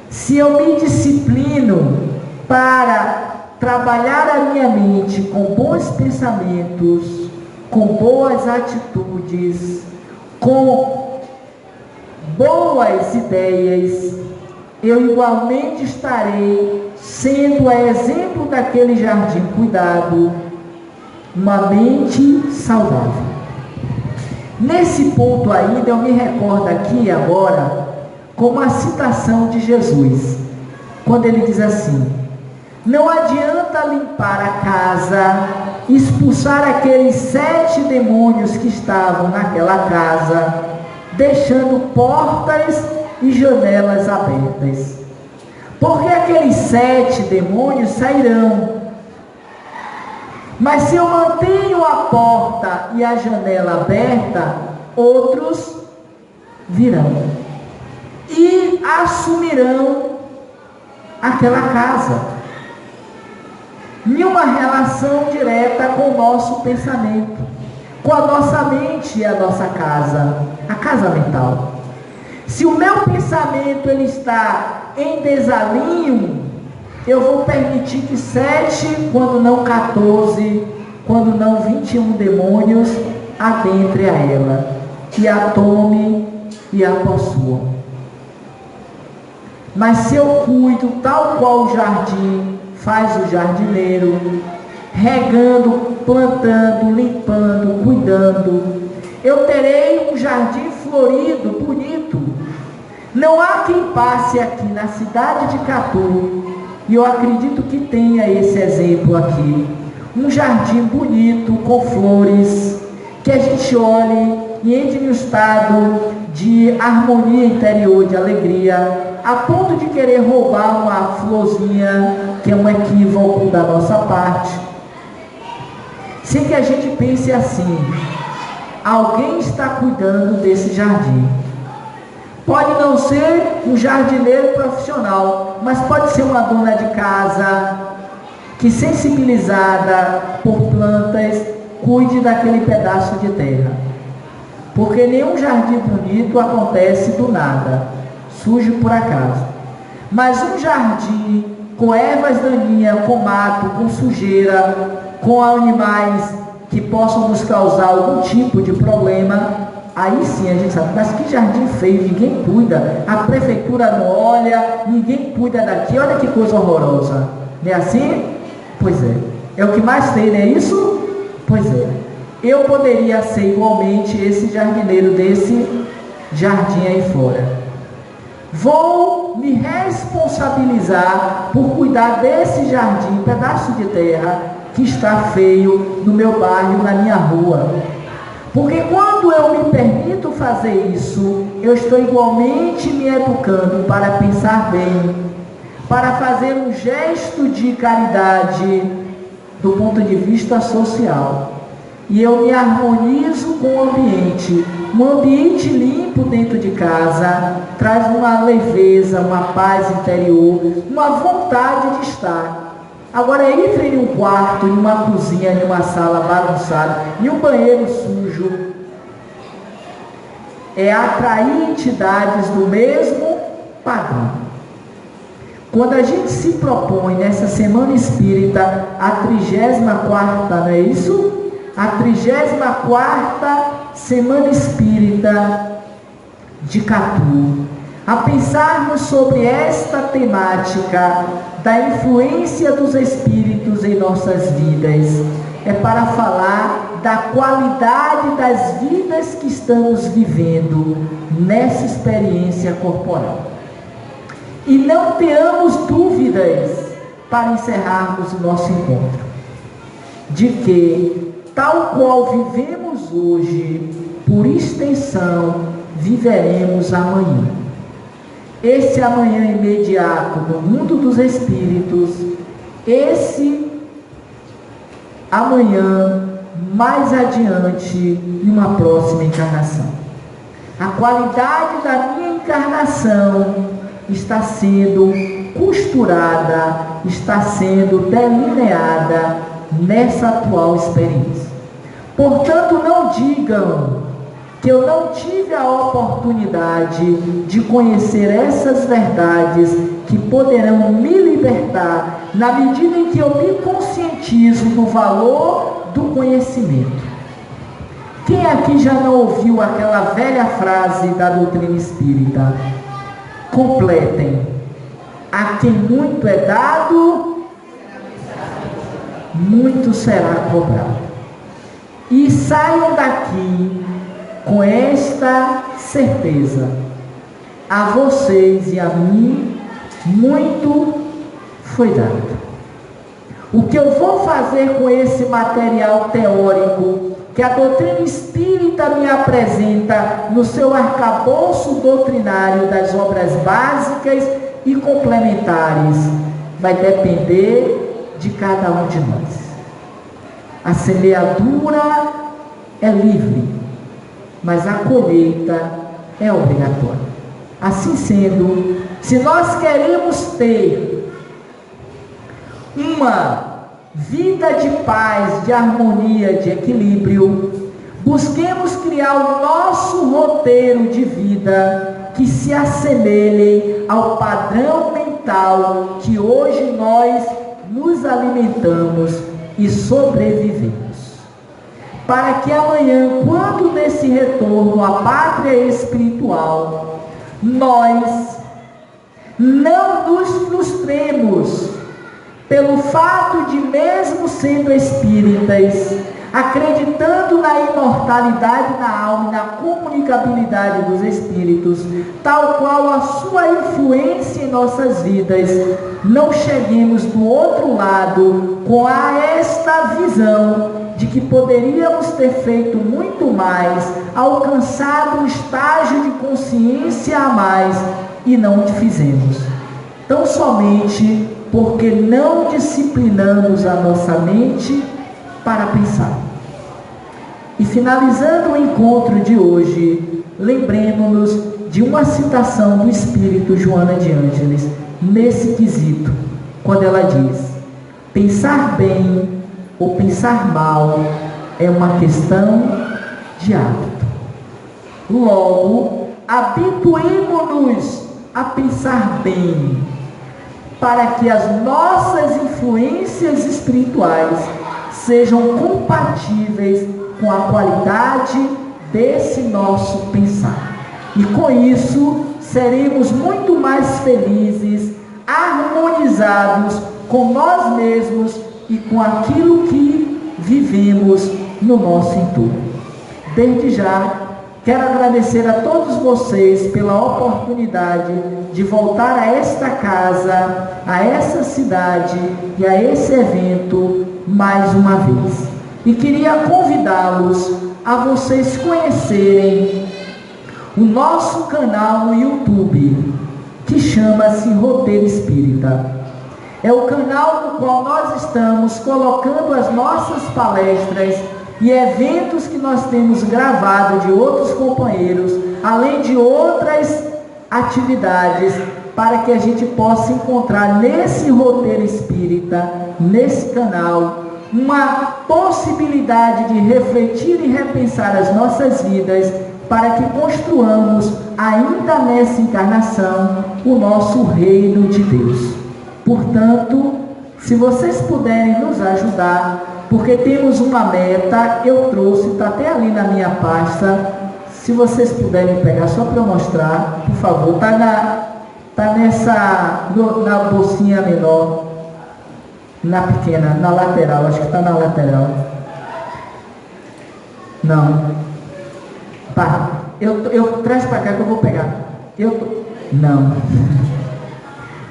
se eu me disciplino para trabalhar a minha mente com bons pensamentos, com boas atitudes, com boas ideias, eu igualmente estarei sendo a exemplo daquele jardim cuidado, uma mente saudável. Nesse ponto ainda, eu me recordo aqui agora com uma citação de Jesus, quando ele diz assim: não adianta limpar a casa, expulsar aqueles 7 demônios que estavam naquela casa, deixando portas e janelas abertas, porque aqueles 7 demônios sairão. Mas se eu mantenho a porta e a janela aberta, outros virão e assumirão aquela casa. Nenhuma relação direta com o nosso pensamento, com a nossa mente e a nossa casa, a casa mental. Se o meu pensamento ele está em desalinho, eu vou permitir que 7, quando não 14, quando não 21 demônios adentrem a ela, e a tome e a possuam. Mas se eu cuido tal qual o jardim faz o jardineiro, regando, plantando, limpando, cuidando, eu terei um jardim florido, bonito. Não há quem passe aqui na cidade de Catu, e eu acredito que tenha esse exemplo aqui, um jardim bonito, com flores, que a gente olhe e entre no estado de harmonia interior, de alegria, a ponto de querer roubar uma florzinha, que é um equívoco da nossa parte. Sem que a gente pense assim: alguém está cuidando desse jardim. Pode não ser um jardineiro profissional, mas pode ser uma dona de casa que, sensibilizada por plantas, cuide daquele pedaço de terra. Porque nenhum jardim bonito acontece do nada, surge por acaso. Mas um jardim com ervas daninhas, com mato, com sujeira, com animais que possam nos causar algum tipo de problema, aí sim a gente sabe, mas que jardim feio, ninguém cuida, a prefeitura não olha, ninguém cuida daqui, olha que coisa horrorosa, não é assim? Pois é o que mais tem, não é isso? Pois é, eu poderia ser igualmente esse jardineiro desse jardim aí fora. Vou me responsabilizar por cuidar desse jardim, pedaço de terra que está feio no meu bairro, na minha rua. Porque quando eu me permito fazer isso, eu estou igualmente me educando para pensar bem, para fazer um gesto de caridade do ponto de vista social. e eu me harmonizo com o ambiente. Um ambiente limpo dentro de casa traz uma leveza, uma paz interior, uma vontade de estar. Agora entre em um quarto, em uma cozinha, em uma sala bagunçada, em um banheiro sujo, é atrair entidades do mesmo padrão. Quando a gente se propõe nessa Semana Espírita, a 34ª, não é isso? A 34ª Semana Espírita de Catu, a pensarmos sobre esta temática da influência dos Espíritos em nossas vidas, é para falar da qualidade das vidas que estamos vivendo nessa experiência corporal. E não tenhamos dúvidas, para encerrarmos o nosso encontro, de que, tal qual vivemos hoje, por extensão, viveremos amanhã. Esse amanhã imediato no mundo dos espíritos, esse amanhã mais adiante em uma próxima encarnação. A qualidade da minha encarnação está sendo costurada, está sendo delineada nessa atual experiência. Portanto, não digam que eu não tive a oportunidade de conhecer essas verdades que poderão me libertar na medida em que eu me conscientizo do valor do conhecimento. Quem aqui já não ouviu aquela velha frase da doutrina espírita? Completem. A quem muito é dado, muito será cobrado. E saiam daqui com esta certeza: a vocês e a mim muito foi dado. O que eu vou fazer com esse material teórico que a doutrina espírita me apresenta no seu arcabouço doutrinário das obras básicas e complementares vai depender de cada um de nós. A semeadura é livre, mas a colheita é obrigatória. Assim sendo, se nós queremos ter uma vida de paz, de harmonia, de equilíbrio, busquemos criar o nosso roteiro de vida que se assemelhe ao padrão mental que hoje nós nos alimentamos e sobrevivemos. Para que amanhã, quando desse retorno à pátria espiritual, nós não nos frustremos pelo fato de, mesmo sendo espíritas, acreditando na imortalidade da alma e na comunicabilidade dos espíritos, tal qual a sua influência em nossas vidas, não cheguemos do outro lado com esta visão de que poderíamos ter feito muito mais, alcançado um estágio de consciência a mais, e não o fizemos. Tão somente porque não disciplinamos a nossa mente para pensar. E finalizando o encontro de hoje, lembremos-nos de uma citação do Espírito Joana de Ângeles, nesse quesito, quando ela diz: pensar bem ou pensar mal é uma questão de hábito. Logo, habituemo-nos a pensar bem, para que as nossas influências espirituais sejam compatíveis com a qualidade desse nosso pensar. E com isso, seremos muito mais felizes, harmonizados com nós mesmos e com aquilo que vivemos no nosso entorno. Desde já, quero agradecer a todos vocês pela oportunidade de voltar a esta casa, a essa cidade e a esse evento mais uma vez. E queria convidá-los a vocês conhecerem o nosso canal no YouTube, que chama-se Roteiro Espírita. É o canal no qual nós estamos colocando as nossas palestras e eventos que nós temos gravado de outros companheiros, além de outras atividades, para que a gente possa encontrar nesse roteiro espírita, nesse canal, uma possibilidade de refletir e repensar as nossas vidas, para que construamos, ainda nessa encarnação, o nosso reino de Deus. Portanto, se vocês puderem nos ajudar, porque temos uma meta, eu trouxe, está até ali na minha pasta, se vocês puderem pegar, só para eu mostrar, por favor, está na bolsinha menor, na pequena, na lateral, acho que está na lateral. Não. Pá, eu traz para cá que eu vou pegar. Não.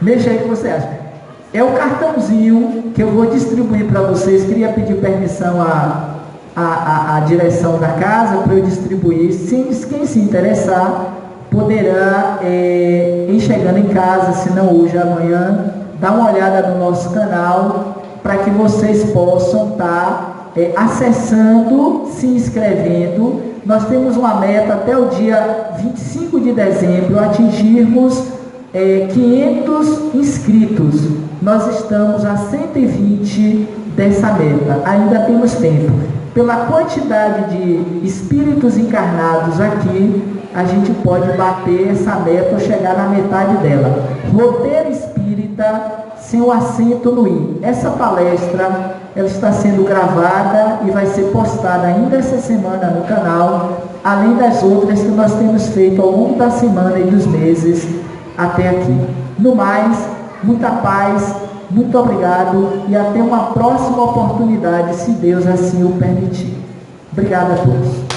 Deixa aí o que você acha. É o cartãozinho que eu vou distribuir para vocês. Queria pedir permissão à direção da casa para eu distribuir. Quem se interessar poderá, ir chegando em casa, se não hoje, amanhã, dar uma olhada no nosso canal, para que vocês possam estar acessando, se inscrevendo. Nós temos uma meta até o dia 25 de dezembro, atingirmos 500 inscritos. Nós estamos a 120 dessa meta, ainda temos tempo. Pela quantidade de espíritos encarnados aqui, a gente pode bater essa meta ou chegar na metade dela. Roteiro espírita sem o acento no i. Essa palestra, ela está sendo gravada e vai ser postada ainda essa semana no canal, além das outras que nós temos feito ao longo da semana e dos meses até aqui. No mais, muita paz, muito obrigado e até uma próxima oportunidade, se Deus assim o permitir. Obrigado a todos.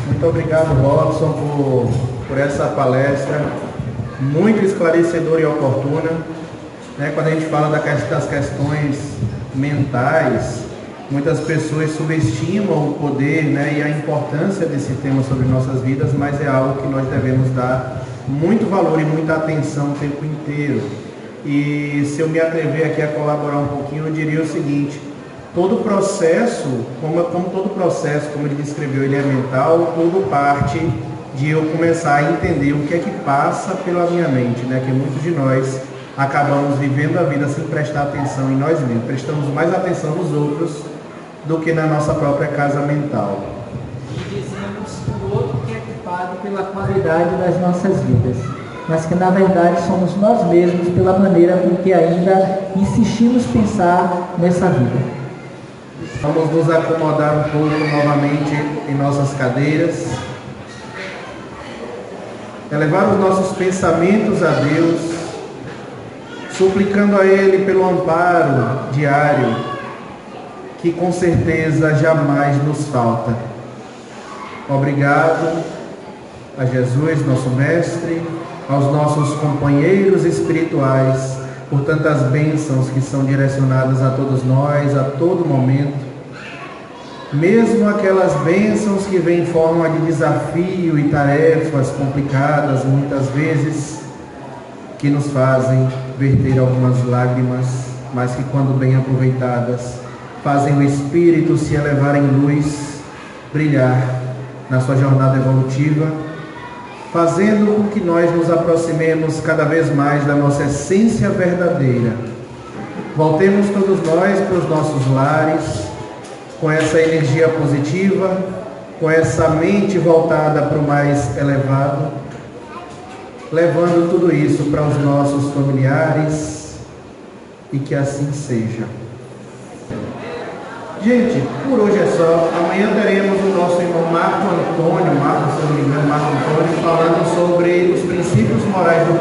Muito obrigado, Robson, por essa palestra muito esclarecedora e oportuna. Quando a gente fala das questões mentais, muitas pessoas subestimam o poder, e a importância desse tema sobre nossas vidas, mas é algo que nós devemos dar muito valor e muita atenção o tempo inteiro. E se eu me atrever aqui a colaborar um pouquinho, eu diria o seguinte: todo processo, como todo processo, como ele descreveu, ele é mental, tudo parte de eu começar a entender o que é que passa pela minha mente, que muitos de nós acabamos vivendo a vida sem prestar atenção em nós mesmos, prestamos mais atenção nos outros do que na nossa própria casa mental. E dizemos que o outro que é culpado pela qualidade das nossas vidas, mas que na verdade somos nós mesmos pela maneira com que ainda insistimos pensar nessa vida. Vamos nos acomodar um pouco novamente em nossas cadeiras, elevar os nossos pensamentos a Deus, suplicando a Ele pelo amparo diário, que com certeza jamais nos falta. Obrigado a Jesus, nosso Mestre, aos nossos companheiros espirituais, por tantas bênçãos que são direcionadas a todos nós, a todo momento. Mesmo aquelas bênçãos que vêm em forma de desafio e tarefas complicadas, muitas vezes, que nos fazem verter algumas lágrimas, mas que quando bem aproveitadas, fazem o Espírito se elevar em luz, brilhar na sua jornada evolutiva, fazendo com que nós nos aproximemos cada vez mais da nossa essência verdadeira. Voltemos todos nós para os nossos lares, com essa energia positiva, com essa mente voltada para o mais elevado, levando tudo isso para os nossos familiares, e que assim seja. Gente, por hoje é só. Amanhã teremos o nosso irmão Marco Antônio, falando sobre os princípios morais do